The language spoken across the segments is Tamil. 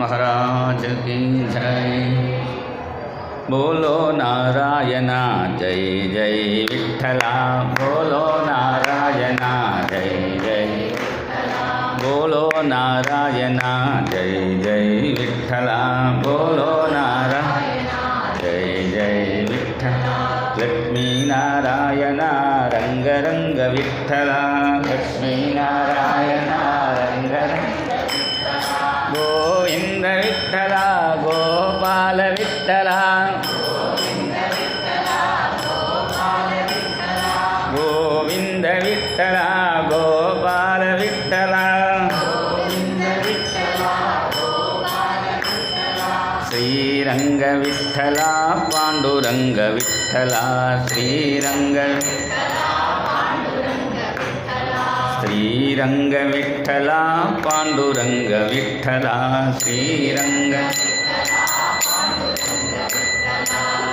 महाराज की जय। बोलो नारायणा जय जय विठ्ठला, बोलो नारायणा जय जय, बोलो नारायणा जय जय विठ्ठला, बोलो नारायणा जय जय विठ्ठला। लक्ष्मी नारायण रंग रंग विठ्ठला, लक्ष्मी नारायण रंग रंग गोविंद विठ्ठला, गोपाल विठ्ठला, गोविंद विठ्ठला, गोपाल विठ्ठला, श्रीरंग विठ्ठला, पांडुरंग विठ्ठला, श्रीरंग श्रीरंग विठ्ठला, पांडुरंग विठ्ठला, श्रीरंग।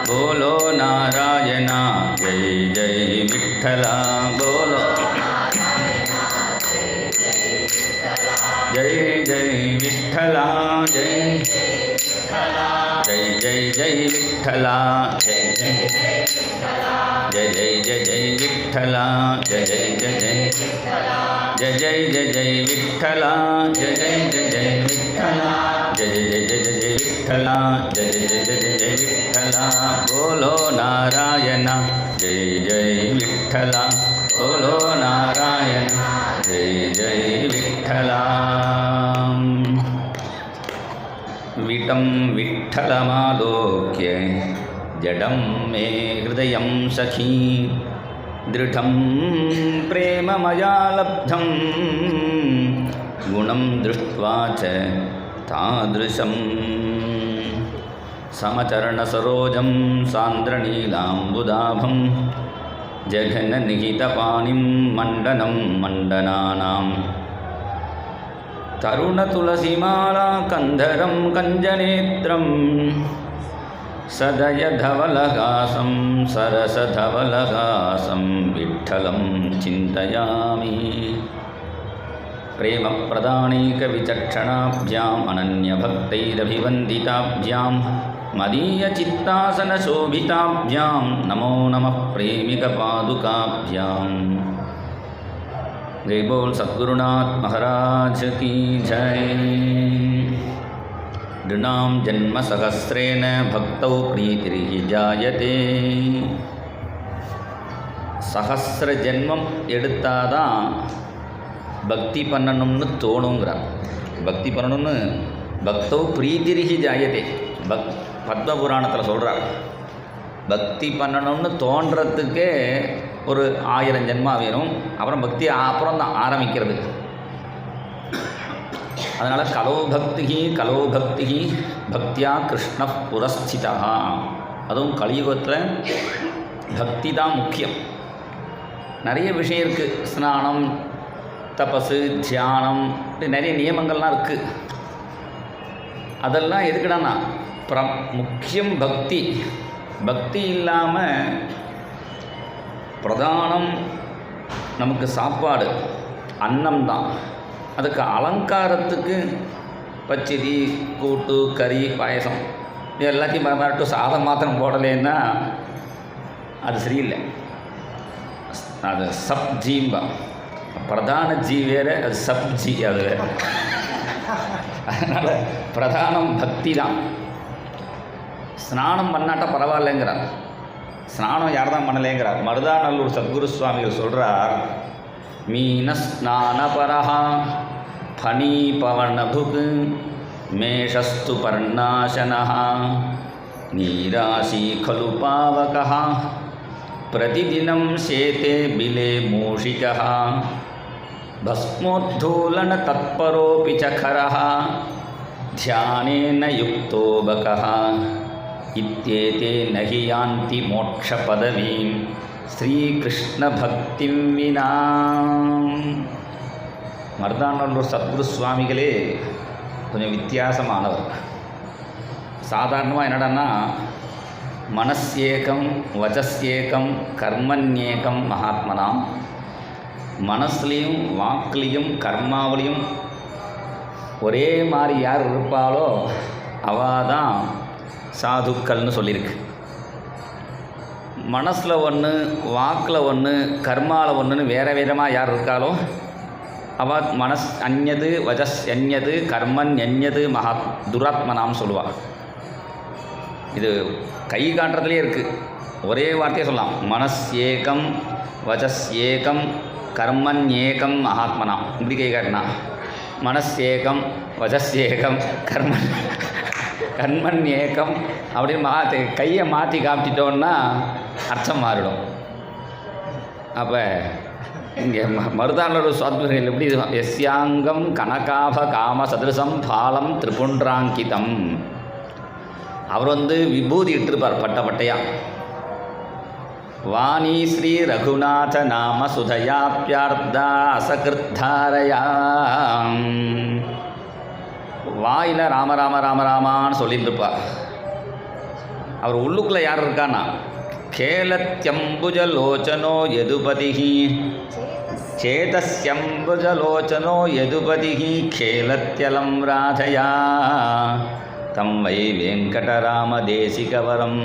बोलो नारायणा जय जय विठ्ठला, बोलो जय जय विठ्ठला, जय जय जय जय विठ्ठला, जय जय जय जय जय जय विठ्ठला, जय जय जय जय जय जय जय जय विठ्ठला, जय जय जय जय विठ्ठला, जय जय जय जय जय विठ्ठला, जय जय जय जय जय विठ्ठला। बोलो नारायण जय जय विठ्ठला, बोलो नारायण जय जय विठ्ठला। विटं विठ्ठलमालोक्य जडं मे हृदयं सखी, दृढं प्रेम मया लब्धं, गुणं दृष्ट्वा च तादृशं। समचरणसरोजं सान्द्रनीलाम्बुदाभं, जघननिहितपाणिं मण्डनं मण्डनानां, तरुणतुलसीमाला कन्धरं कञ्जनेत्रं, सदयधवलहासं सरसधवलहासं विठ्ठलं चिन्तयामि। प्रेमप्रदानैकविचक्षणाभ्याम् अनन्यभक्तैरभिवन्दिताभ्यां, मदीयचित्तासनशोभिताभ्यां नमो नमः प्रेमिकपादुकाभ्याम्। जय बोल सद्गुरुनाथ महाराज की जय। नृणां जन्मसहस्रेण भक्तौ प्रीतिर्हि जायते। சஹஸ்ர ஜென்மம் எடுத்தாதான் பக்தி பண்ணணும்னு தோணுங்கிறார். பக்தி பண்ணணும்னு பக்தோ பிரீதிரிஹி ஜாயதே, பத்ம புராணத்தில் சொல்கிறார். பக்தி பண்ணணும்னு தோன்றதுக்கே ஒரு 1000 ஜென்மா வேணும். அப்புறம் பக்தி அப்புறம் தான் ஆரம்பிக்கிறது. அதனால் கலோ பக்தி பக்தியா கிருஷ்ண புரஸ்திதா. அதுவும் கலியுகத்தில் பக்தி தான் முக்கியம். நிறைய விஷயம் இருக்குது. ஸ்நானம், தபசு, தியானம், நிறைய நியமங்கள்லாம் இருக்குது. அதெல்லாம் எதுக்குடான்னா முக்கியம் பக்தி. பக்தி இல்லாமல் பிரதானம் நமக்கு சாப்பாடு அன்னம் தான். அதுக்கு அலங்காரத்துக்கு பச்சடி, கூட்டு, கறி, பாயசம் இது எல்லாத்தையும் மறந்துட்டு சாதம் மாத்திரம் போடலைன்னா அது சரியில்லை. அது சப்ஜீம்பா. பிரதான ஜீ வேறு, அது சப்ஜி அது வேறு. அதனால் பிரதானம் பக்தி தான். ஸ்நானம் பண்ணாட்டா பரவாயில்லைங்கிறார். ஸ்நானம் யார் தான் பண்ணலைங்கிறார். மருதாநல்லூர் சத்குரு சுவாமிகள் சொல்கிறார், மீன ஸ்நானபரஹா ஃபணீபவனபுக் மேஷஸ்து பர்ணாசனஹ நீராசி खलु पावकः प्रतिदिनं शेते बिले मूषिकः भस्मोद्धूलन तत्परोऽपि च खरः ध्यानेन युक्तो बकः इत्येते न हि यान्ति मोक्षपदवीं ஸ்ரீகிருஷ்ணபக்திம் வினா. மருதாநல்லூர் சத்குரு சுவாமிகளே கொஞ்சம் வித்தியாசமானவர். சாதாரணமாக என்னடான்னா மனஸ்யேகம் வச்சஸ்யேகம் கர்மண்யேகம் மகாத்மனாம். மனசுலேயும் வாக்குலேயும் கர்மாவிலையும் ஒரே மாதிரி யார் இருப்பாளோ அவள் தான் சாதுக்கள்னு சொல்லியிருக்கு. மனசில் ஒன்று, வாக்கில் ஒன்று, கர்மாவில் ஒன்றுன்னு வேறு விதமாக யார் இருக்காளோ அவள் மனஸ் அந்யது வஜஸ் அந்யது கர்மன் அந்யது துராத்மனாம் சொல்லுவாள். இது கை காட்டுறதுலேயே இருக்குது. ஒரே வார்த்தையே சொல்லலாம். மனஸ் ஏகம் வஜஸ் ஏகம் கர்மன் ஏகம் மகாத்மனா. இப்படி கை காட்டினா மனஸ் ஏகம் வஜஸ் ஏகம் கர்மன் ஏகம் அப்படின்னு கையை மாற்றி காமிச்சிட்டோன்னா அர்த்தம் மாறிடும். அப்போ இங்கே மருதானோட சுவாத்மர்கள் எப்படி எஸ்யாங்கம் கனகாப காம சதுரசம் பாலம் திரிபுண்ட்ராங்கிதம். அவர் விபூதி இட்டிருப்பார் பட்டையா. வாணி ஸ்ரீ ரகுநாத நாம சுதயாப்யார்த்தா அசகிருத்தாரயா. வாயில் ராம ராம ராம ராமான்னு சொல்லிட்டு இருப்பார். அவர் உள்ளுக்குள்ளே யார் இருக்கான்னா கேலத்யம்புஜலோச்சனோ யதுபதிஹி சேதஸ்யம்புஜலோச்சனோ யதுபதிஹி கேலத்யலம் ராதயா தம் வை வெங்கடராமதேசிகவரம்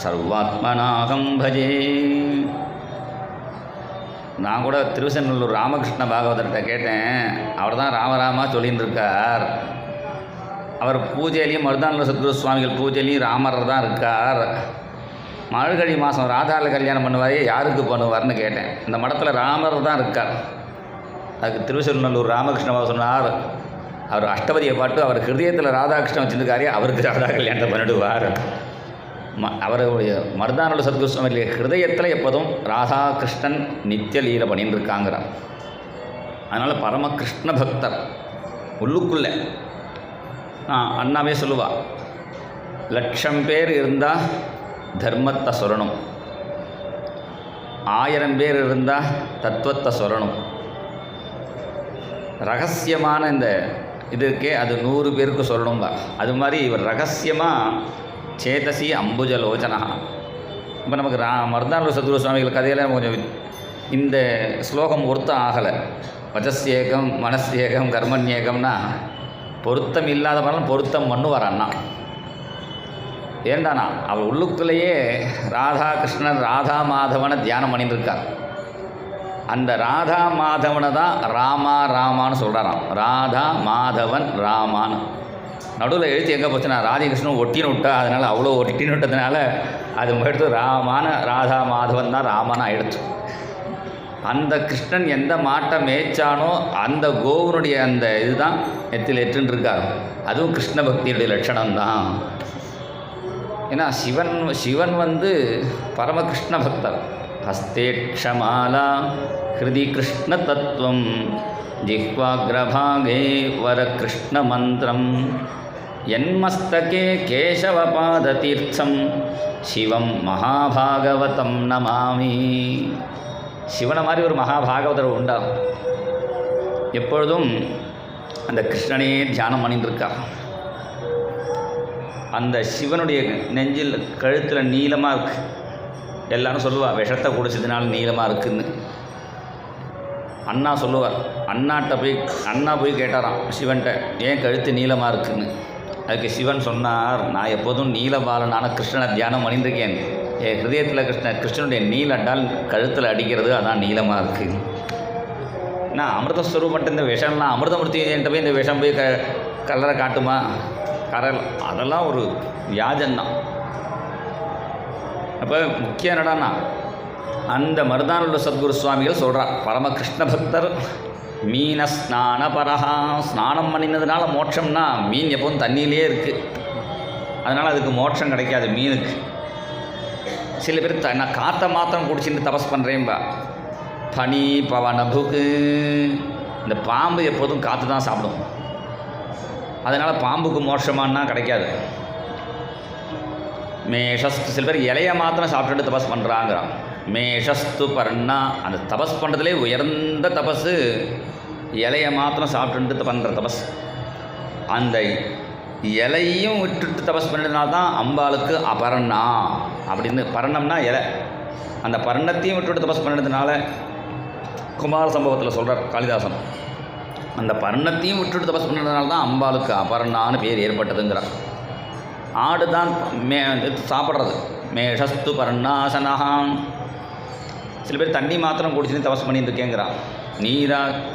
சர்வாத்மனாகம் பஜே. நான் கூட திருவெண்ணூர் ராமகிருஷ்ண பாகவதர்கிட்ட கேட்டேன். அவர் தான் ராமராமா சொல்லின்னு இருக்கார். அவர் பூஜையிலையும் மருதானந்த சத்குரு சுவாமிகள் பூஜையிலையும் ராமர் தான் இருக்கார். மார்கழி மாதம் ராதாவில் கல்யாணம் பண்ணுவார், யாருக்கு பண்ணுவார்னு கேட்டேன். இந்த மடத்தில் ராமர் தான் இருக்கார். அதுக்கு திருவெண்ணூர் ராமகிருஷ்ண பாபா சொன்னார், அவர் அஷ்டபதியை பாட்டு அவர் ஹிருதயத்தில் ராதாகிருஷ்ணன் வச்சுருக்காரே, அவருக்கு ராதா கல்யாணத்தை பண்ணிடுவார். அவருடைய மருதானந்த சத்குரு சுவாமிகளுடைய ஹிருதயத்தில் எப்போதும் ராதாகிருஷ்ணன் நித்திய லீலை பண்ணின்னு இருக்காங்கிறார். அதனால் பரம கிருஷ்ண பக்தர் உள்ளுக்குள்ளே. அண்ணாவே சொல்லுவாள், 1,00,000 பேர் இருந்தால் தர்மத்தை சொல்லணும், 1000 பேர் இருந்தால் தத்துவத்தை சொல்லணும். ரகசியமான இந்த இதுக்கே அது 100 பேருக்கு சொல்லணும்பா. அது மாதிரி இவர் ரகசியமாக சேதசி அம்புஜலோச்சனா. இப்போ நமக்கு மருதானந்த சத்குரு சுவாமிகள் கதையெல்லாம் கொஞ்சம் இந்த ஸ்லோகம் பொருத்தம் ஆகலை. வஜஸ்யேகம் மனஸ்யேகம் கர்மன்யேகம்னா பொருத்தம் இல்லாத மாதிரிலாம் பொருத்தம் பண்ணுவார் அண்ணா. ஏண்டானா அவர் உள்ளுக்குள்ளேயே ராதாகிருஷ்ணன் ராதா மாதவனை தியானம் பண்ணிட்டுருக்கார். அந்த ராதா மாதவனை தான் ராமான்னு சொல்கிறாராம். ராதா மாதவன் ராமான்னு நடுவில் எழுத்து எங்கே போச்சுன்னா ராதிகிருஷ்ணன் ஒட்டின்னு விட்டா, அதனால் அவ்வளோ ஒட்டின்னு விட்டதுனால அது எடுத்து ராதா மாதவன் தான் ராமனா ஆயிடுச்சு. அந்த கிருஷ்ணன் எந்த மாட்டை மேய்ச்சானோ அந்த கோவனுடைய அந்த இதுதான் நெத்தியில் எட்டுன்னு இருக்கார். அதுவும் கிருஷ்ண பக்தியுடைய லட்சணம்தான். ஏன்னா சிவன் பரமகிருஷ்ண பக்தர். ஹஸ்தேட்சமாலா ஹிருதி கிருஷ்ண தத்துவம் ஜிஹ்வாக்ரபாகே வர கிருஷ்ண மந்திரம் என்மஸ்தகே கேசவபாத தீர்த்தம் சிவம் மகாபாகவதம் நமாமி. சிவனை மாதிரி ஒரு மகாபாகவதர் உண்டா? எப்பொழுதும் அந்த கிருஷ்ணனே தியானம் பண்ணிட்டுருக்கா. அந்த சிவனுடைய நெஞ்சில் கழுத்தில் நீளமாக இருக்குது. எல்லாரும் சொல்லுவாள் விஷத்தை குடிச்சதுனால நீளமாக இருக்குதுன்னு. அண்ணா சொல்லுவார். அண்ணா போய் கேட்டாராம் சிவன்கிட்ட, ஏன் கழுத்து நீளமாக இருக்குதுன்னு. அதுக்கு சிவன் சொன்னார், நான் எப்போதும் நீலபாலனான கிருஷ்ணனை தியானம் பண்ணியிருக்கேன். என் ஹிருதயத்தில் கிருஷ்ணனுடைய நீலட்டால் கழுத்தில் அடிக்கிறது, அதான் நீளமாக இருக்குது. நான் அமிர்தஸ்வரூபன்ட்டு இந்த விஷம்லாம் அமிர்தமூர்த்திகிட்ட போய் இந்த விஷம் போய் கலரை காட்டுமா? அதெல்லாம் ஒரு வியாஜந்தான். அப்போ முக்கியம் என்னடான்னா அந்த மருதானந்த சத்குரு சுவாமிகள் சொல்கிறார், பரமகிருஷ்ண பக்தர் மீன ஸ்நான பரஹா. ஸ்நானம் பண்ணினதுனால மோட்சம்னா மீன் எப்போதும் தண்ணியிலே இருக்குது, அதனால் அதுக்கு மோட்சம் கிடைக்காது மீனுக்கு. சில பேர் நான் காற்றை மாத்திரம் குடிச்சிட்டு தபஸ் பண்ணுறேன்பா. பனி பவனபுக்கு. இந்த பாம்பு எப்போதும் காற்று தான் சாப்பிடும், அதனால் பாம்புக்கு மோட்சமானா கிடைக்காது. மேஷஸ்து. சில பேர் இலையை மாத்திரம் சாப்பிட்டுட்டு தபஸ் பண்ணுறாங்கிறான். மேஷஸ்து பர்ணா. அந்த தபஸ் பண்ணுறதுலே உயர்ந்த தபஸு இலையை மாத்திரம் சாப்பிட்டுட்டு பண்ணுற தபஸ். அந்த இலையும் விட்டுட்டு தபஸ் பண்ணினால்தான் தான் அம்பாளுக்கு அபர்ணா அப்படின்னு. பர்ணம்னா இலை. அந்த பர்ணத்தையும் விட்டுவிட்டு தபஸ் பண்ணதுனால குமார சம்பவத்தில் சொல்கிறார் காளிதாசன், அந்த பர்ணத்தையும் விட்டுட்டு தபஸ் பண்ணுறதுனால தான் அம்பாளுக்கு அபர்ணான்னு பேர் ஏற்பட்டதுங்கிறார். ஆடு தான் சாப்பிட்றது. மேஷஸ்து பர்ணாசனஹான். சில பேர் தண்ணி மாத்திரம் குடிச்சுன்னு தபஸ் பண்ணிட்டு இருக்கேங்கிறான்.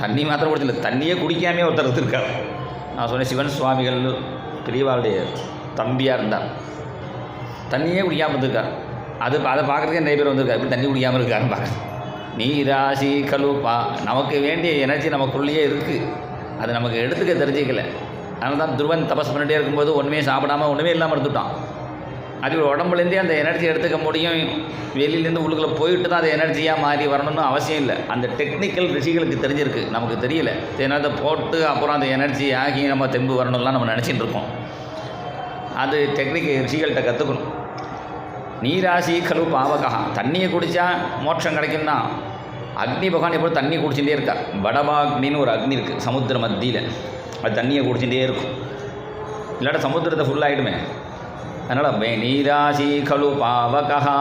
தண்ணி மாத்திரம் குடிச்சில்லை, தண்ணியே குடிக்காமே ஒருத்தர் இருக்கார். நான் சொன்னேன், சிவன் சுவாமிகள் பெரியவாளுடைய தம்பியாக இருந்தார், தண்ணியே குடிக்காமல் இருந்திருக்கார். அதை பார்க்குறதுக்கே நிறைய பேர் வந்திருக்காரு, எப்படி தண்ணி குடிக்காமல் இருக்காருன்னு பார்க்குறேன். நீராசி கலுப்பா, நமக்கு வேண்டிய எனர்ஜி நமக்குள்ளேயே இருக்குது, அது நமக்கு எடுத்துக்க தெரிஞ்சிக்கல. அதனால தான் துருவன் தபஸ் பண்ணிகிட்டே இருக்கும்போது ஒன்றுமே சாப்பிடாமல் ஒன்றுமே இல்லாமல் இருந்துட்டான். அது உடம்புலேருந்தே அந்த எனர்ஜி எடுத்துக்க முடியும். வெளியிலேருந்து உள்ளுக்குள்ளே போயிட்டு தான் அது எனர்ஜியாக மாறி வரணும்னு அவசியம் இல்லை. அந்த டெக்னிக்கல் ரிஷிகளுக்கு தெரிஞ்சிருக்கு, நமக்கு தெரியல. ஏன்னா அதை போட்டு அப்புறம் அந்த எனர்ஜி ஆகி நம்ம தெம்பு வரணும்லாம் நம்ம நினச்சிட்டு இருக்கோம். அது டெக்னிக் ரிஷிகள்கிட்ட கற்றுக்கணும். நீராசி கலு பாவகா, தண்ணியை குடித்தா மோட்சம் கிடைக்கும்னா அக்னி பகவான் எப்போது தண்ணி குடிச்சுட்டே இருக்கா. வடபாக்னின்னு ஒரு அக்னி இருக்குது சமுத்திர மத்தியில், அது தண்ணியை குடிச்சுட்டே இருக்கும், இல்லாட்ட சமுத்திரத்தை ஃபுல்லாகிடுமே. அதனால் நீராசி கலு பாவகா.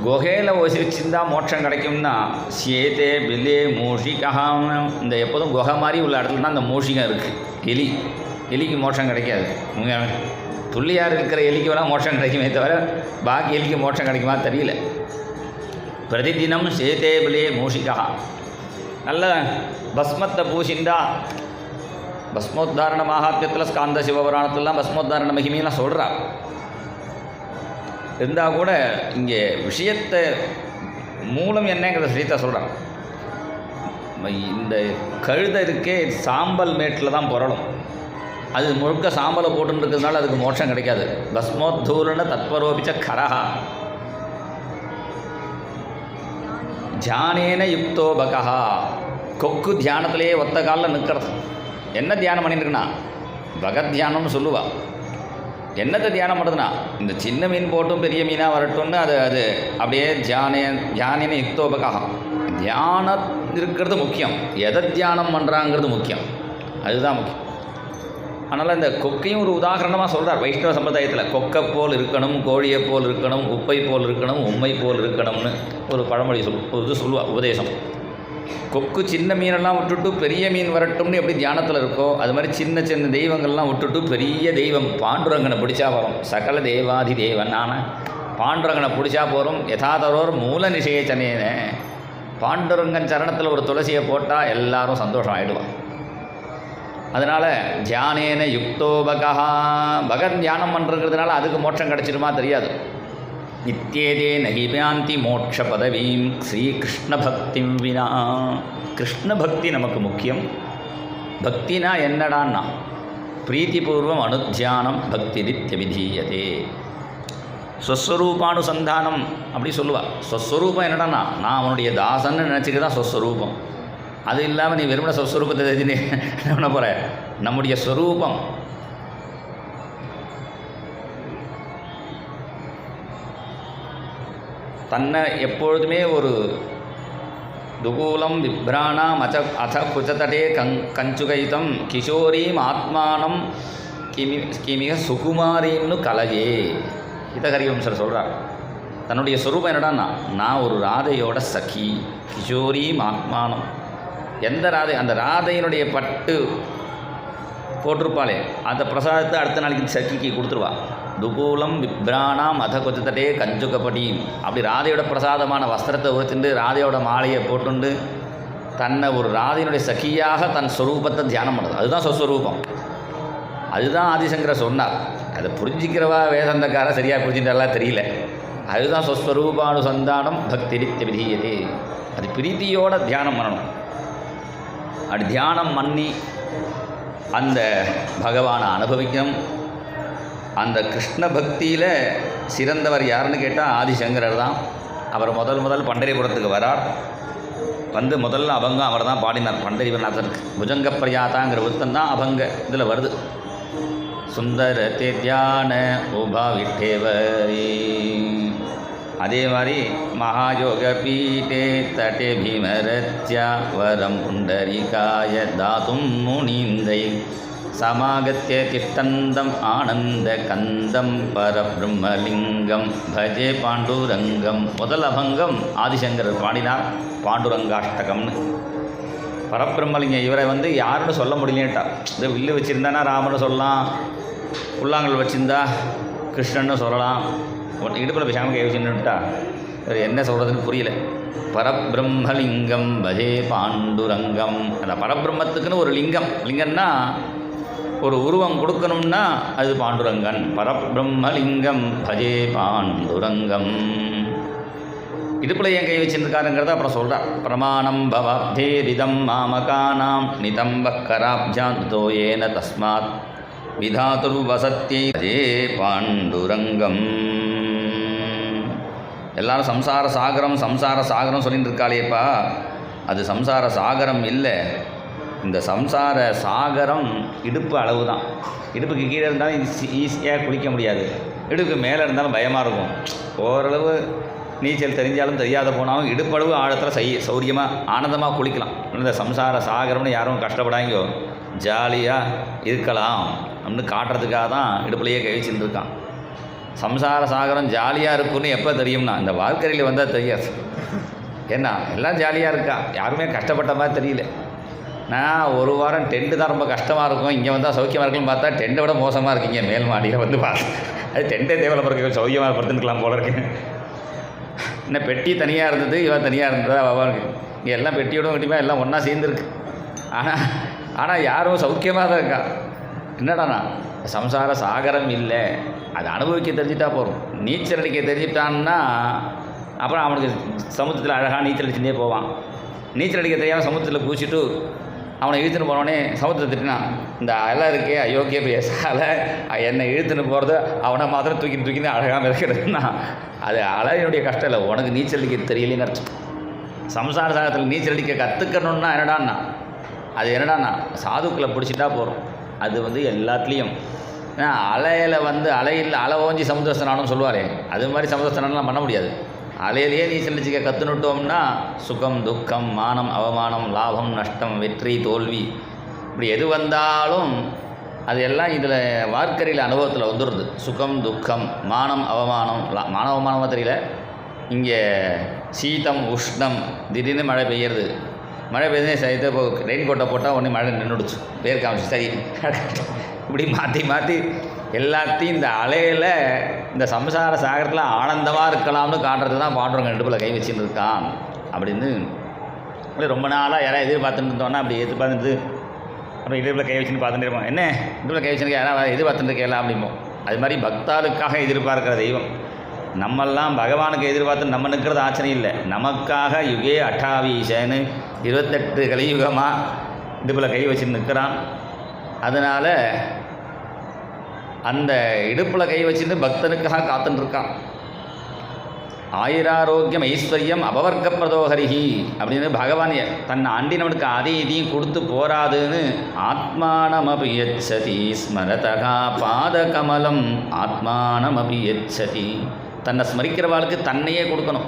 குகையில் வசிச்சிருந்தா மோட்சம் கிடைக்கும்னா சேதே பிலே மூஷிகா. இந்த எப்போதும் குகை மாதிரி உள்ள இடத்துல தான் அந்த மூஷிகம் இருக்குது. எலிக்கு மோட்சம் கிடைக்காது. துள்ளியார் இருக்கிற எலிக்கு வேணால் மோட்சம் கிடைக்குமே தவிர பாக்கி எலிக்கு மோட்சம் கிடைக்குமா தெரியல. பிரதிதினம் சேதே பிலே மூஷிகா. நல்ல பஸ்மத்தை பூசிண்டா, பஸ்மோத்தாரண மகாத்மியத்தில் ஸ்காந்த சிவபுராணத்துலாம் பஸ்மோத்தாரண மகிமையெல்லாம் சொல்கிறார். இருந்தால் கூட இங்கே விஷயத்தை மூலம் என்னங்கிற விஷயத்தை சொல்கிறான். இந்த கழுதை இருக்கே சாம்பல் மேட்டில் தான் புரளும், அது முழுக்க சாம்பலை போட்டுன்னு இருக்கிறதுனால அதுக்கு மோட்சம் கிடைக்காது. பஸ்மோத்தூரண தத்பரோபிச்ச கரஹா தியானேன யுக்தோ பகஹா. கொக்கு தியானத்திலே ஒத்த காலில் நிற்கிறது. என்ன தியானம் பண்ணிட்டுருக்குன்னா பகத் தியானம்னு சொல்லுவா. என்னத்தை தியானம் பண்ணுறதுனா இந்த சின்ன மீன் போட்டும் பெரிய மீனாக வரட்டும்னு அது அப்படியே தியானேன யுக்தோபகாகம். தியானம் இருக்கிறது முக்கியம், எதை தியானம் பண்ணுறாங்கிறது முக்கியம், அதுதான் முக்கியம். அதனால் இந்த கொக்கையும் ஒரு உதாரணமாக சொல்கிறார் வைஷ்ணவ சம்பிரதாயத்தில். கொக்கை போல் இருக்கணும், கோழியை போல் இருக்கணும், உப்பை போல் இருக்கணும், உண்மை போல் இருக்கணும்னு ஒரு பழமொழி சொல்லுவாள் உபதேசம். கொக்கு சின்ன மீனெல்லாம் விட்டுட்டு பெரிய மீன் வரட்டும்னு எப்படி தியானத்தில் இருக்கோ அது மாதிரி சின்ன சின்ன தெய்வங்கள்லாம் விட்டுட்டு பெரிய தெய்வம் பாண்டுரங்கனை பிடிச்சா போகிறோம். சகல தேவாதி தேவன் ஆனால் பாண்டுரங்கனை பிடிச்சா போகிறோம். யதாதரோர் மூல நிஷேச்சனேன. பாண்டுரங்கன் சரணத்தில் ஒரு துளசியை போட்டால் எல்லாரும் சந்தோஷம் ஆகிடுவான். அதனால் தியானேன யுக்தோ பகஹா. பகத் தியானம் பண்ணுறதுனால அதுக்கு மோட்சம் கிடச்சிருமா தெரியாது. நித்யேதே நகிபாந்தி மோட்ச பதவீம் ஸ்ரீகிருஷ்ண பக்திம் வினா. கிருஷ்ண பக்தி நமக்கு முக்கியம். பக்தினா என்னடான்னா பிரீத்திபூர்வம் அனுத்தியானம் பக்தி நித்திய விதீயதே. ஸ்வஸ்வரூபானுசந்தானம் அப்படி சொல்லுவாள். ஸ்வஸ்வரூபம் என்னடான்னா நான் அவனுடைய தாசன்னு நினச்சிட்டு தான் ஸ்வஸ்வரூபம். அது இல்லாமல் நீ வெறுமனை ஸ்வஸ்வரூபத்தை தெரிஞ்சுன்னு என்ன பண்ண போகிற. நம்முடைய ஸ்வரூபம் தன்னை எப்பொழுதுமே ஒரு துகூலம் விப்ராணாம் அத குச்சதடே கஞ்சுகைத்தம் கிஷோரீம் ஆத்மானம் கிமிக சுகுமாரின்னு கலையே. ஹிதஹரிவம்சர் சொல்கிறார். தன்னுடைய ஸ்வரூபம் என்னடான்னா நான் ஒரு ராதையோட சகி. கிஷோரீம் ஆத்மானம். எந்த ராதை, அந்த ராதையினுடைய பட்டு போட்டிருப்பாளே அந்த பிரசாதத்தை அடுத்த நாளைக்கு சக்கிக்கு கொடுத்துருவா. துகூலம் விப்ராணாம் அத கொச்சத்தட்டே கஞ்சுகப்படியும். அப்படி ராதையோட பிரசாதமான வஸ்திரத்தை உறுத்திண்டு ராதையோட மாலையை போட்டுண்டு தன்னை ஒரு ராதையினுடைய சகியாக தன் ஸ்வரூபத்தை தியானம் பண்ணுறது, அதுதான் ஸ்வஸ்வரூபம். அதுதான் ஆதிசங்கர சொன்னார். அதை புரிஞ்சிக்கிறவா வேதாந்தக்கார சரியாக புரிஞ்சுட்டாலாம் தெரியல. அதுதான் ஸ்வஸ்வரூபானுசந்தானம் பக்தி நித்திய விதீயதே. அது பிரீத்தியோட தியானம் பண்ணணும். அப்படி தியானம் பண்ணி அந்த பகவானை அனுபவிக்கணும். அந்த கிருஷ்ண பக்தியில் சிறந்தவர் யாருன்னு கேட்டால் ஆதிசங்கரர் தான். அவர் முதல் பண்டரிபுரத்துக்கு வரார். வந்து முதல்ல அபங்கம் அவர் தான் பாடினார் பண்டரிபுரநாதருக்கு. புஜங்க பிரயாதாங்கிற விருத்தம் தான் அபங்க இதில் வருது. சுந்தர தியான உபாவிட்டேவரி. அதே மாதிரி மகாயோக பீட்டே தட்டே பீமரத்யா வரம் புண்டரிகாய தாதும் முனீந்தை சமாகத்திய திஷ்டந்தம் ஆனந்த கந்தம் பரபிரம்மலிங்கம் பஜே பாண்டுரங்கம். முதல் அபங்கம் ஆதிசங்கரர் பாடினார். பாண்டுரங்காஷ்டகம்னு. பரபிரம்மலிங்கம் இவரை வந்து யாருன்னு சொல்ல முடியலேட்டா. இந்த வில்லு வச்சுருந்தானா ராமன்னு சொல்லலாம், புல்லாங்கல் வச்சுருந்தா கிருஷ்ணன்னு சொல்லலாம், இடுப்பில் பேசாமல் கை வச்சுன்னுட்டா இவர் என்ன சொல்கிறதுன்னு புரியல. பரபிரம்மலிங்கம் பஜே பாண்டுரங்கம். அந்த பரபிரம்மத்துக்குன்னு ஒரு லிங்கம்னா ஒரு உருவம் கொடுக்கணும்னா அது பாண்டுரங்கன். பரபிரம்மலிங்கம் பஜே பாண்டுரங்கம். இடுப்பில் ஏன் கை வச்சுருக்காருங்கிறத அப்புறம் சொல்கிறார். பிரமாணம் பவாப்தேரிதம் மாமகானாம் நிதம் வக்கராப்ஜாந்தோ ஏன தஸ்மாத் விதாதுர் வசத்தியை பஜே பாண்டுரங்கம். எல்லாரும் சம்சார சாகரம் சொல்லிட்டு இருக்காளேப்பா, அது சம்சார சாகரம் இல்லை. இந்த சம்சார சாகரம் இடுப்பு அளவு தான். இடுப்புக்கு கீழே இருந்தாலும் ஈஸியாக குளிக்க முடியாது, இடுப்புக்கு மேலே இருந்தாலும் பயமாக இருக்கும். ஓரளவு நீச்சல் தெரிஞ்சாலும் தெரியாத போனாலும் இடுப்பளவு ஆழத்தில் சௌரியமாக ஆனந்தமாக குளிக்கலாம். இந்த சம்சார சாகரம்னு யாரும் கஷ்டப்படாங்கோ, ஜாலியாக இருக்கலாம் அப்படின்னு காட்டுறதுக்காக தான் இடுப்புலையே கழிச்சுட்டு இருக்கான். சம்சார சாகரம் ஜாலியாக இருக்குன்னு எப்போ தெரியும்னா இந்த வாழ்க்கையில் வந்தால் தெரியாது. ஏன்னா எல்லாம் ஜாலியாக இருக்கா, யாருமே கஷ்டப்பட்ட மாதிரி தெரியல. நான் ஒரு வாரம் டென்ட்டு தான் ரொம்ப கஷ்டமாக இருக்கும், இங்கே வந்தால் சௌக்கியமாக இருக்குன்னு பார்த்தா டென்ட்டை விட மோசமாக இருக்குங்க. மேல் மாடியில் வந்து பார்த்தேன், அது டென்ட்டே தேவையில்ல பிறகு சௌக்கியமாக படுத்துக்கலாம் போல இருக்கு. இன்னும் பெட்டி தனியாக இருந்தது, இவன் தனியாக இருந்ததா அவனுக்கு. இங்கே எல்லாம் பெட்டியோட கட்டிமா எல்லாம் ஒன்றா சேர்ந்துருக்கு. ஆனால் யாரும் சௌக்கியமாக தான் இருக்கா. என்னடாண்ணா சம்சார சாகரம் இல்லை, அதை அனுபவிக்க தெரிஞ்சுட்டா போகிறோம். நீச்சல் அடிக்க தெரிஞ்சுட்டான்னா அப்புறம் அவனுக்கு சமுத்திரத்தில் அழகாக நீச்சல் அடிச்சுட்டே போவான். நீச்சல் அடிக்க தெரியாமல் சமுத்திரத்தில் குதிச்சுட்டு அவனை இழுத்துன்னு போனோடனே சமுத்திரத்தை திட்டினான். இந்த அலை இருக்கே அயோக்கிய பேசால என்னை இழுத்துன்னு போகிறது, அவனை மாத்திரம் தூக்கின்னு அழகாக மிதக்கிறதுனா அது அலையினுடைய கஷ்டம் இல்லை, உனக்கு நீச்சல் அடிக்க தெரியலேன்னு அர்த்தம். சம்சார சாகரத்தில் நீச்சல் அடிக்க கற்றுக்கணுன்னா என்னடான்னா அது என்னடான்னா சாதுக்களை பிடிச்சிட்டா போகிறோம். அது வந்து எல்லாத்துலேயும் அலையில் வந்து அலை ஓஞ்சி சமுத்திரஸ்தனானும் சொல்லுவாரே, அது மாதிரி சமுத்திரஸ்தனாலாம் பண்ண முடியாது. அலையிலேயே நீச்சல் அடிச்சிக்க கற்றுனுட்டோம்னா சுகம் துக்கம் மானம் அவமானம் லாபம் நஷ்டம் வெற்றி தோல்வி இப்படி எது வந்தாலும் அது எல்லாம் இதில் வார்க்கரையில் அனுபவத்தில் வந்துடுது. சுகம் துக்கம் மானம் அவமானம் மான அவமானமாக தெரியல. இங்கே சீதம் உஷ்ணம், திடீர்னு மழை பெய்யறது, மழை பெய்யுதே சரி இப்போ ரெயின் கோட்டை போட்டால் உடனே மழை நின்றுடுச்சு, பேர் காமிச்சு சரி. இப்படி மாற்றி எல்லாத்தையும் இந்த அலையில் இந்த சம்சார சாகரத்தில் ஆனந்தமாக இருக்கலாம்னு காட்டுறது தான் பாண்டுரங்க இடுப்பில் கை வச்சுன்னு இருக்கான் அப்படின்னு ரொம்ப நாளாக யாராவது எதிர்பார்த்துட்டு இருந்தோன்னா அப்படி எதிர்பார்த்துட்டு அப்புறம் இடுப்பில் கை வச்சுன்னு பார்த்துட்டு இருப்போம். என்ன இடுப்பில் கை வச்சுருக்க யாராவது எதிர்பார்த்துட்டு இருக்கேன் அப்படிம்போம். அது மாதிரி பக்தாளுக்காக எதிர்பார்க்கிற தெய்வம். நம்மெல்லாம் பகவானுக்கு எதிர்பார்த்து நம்ம நிற்கிறது ஆச்சரியம் இல்லை, நமக்காக யுகே அட்டாவீசன்னு 28 கலியுகமாக இடுப்பில் கை வச்சு நிற்கிறான். அதனால் அந்த இடுப்பில் கை வச்சுட்டு பக்தனுக்காக காத்துட்டுருக்கான். ஆயுராரோக்கியம் ஐஸ்வர்யம் அபவர்க்க பிரதோஹரிஹி அப்படின்னு பகவான் தன்னை அண்டினவனுக்கு அதையும் இதையும் கொடுத்து போராதுன்னு ஆத்மானமபி யச்சதி ஸ்மரதகா பாதகமலம் ஆத்மானமபி யச்சதி. தன்னை ஸ்மரிக்கிறவாளுக்கு தன்னையே கொடுக்கணும்.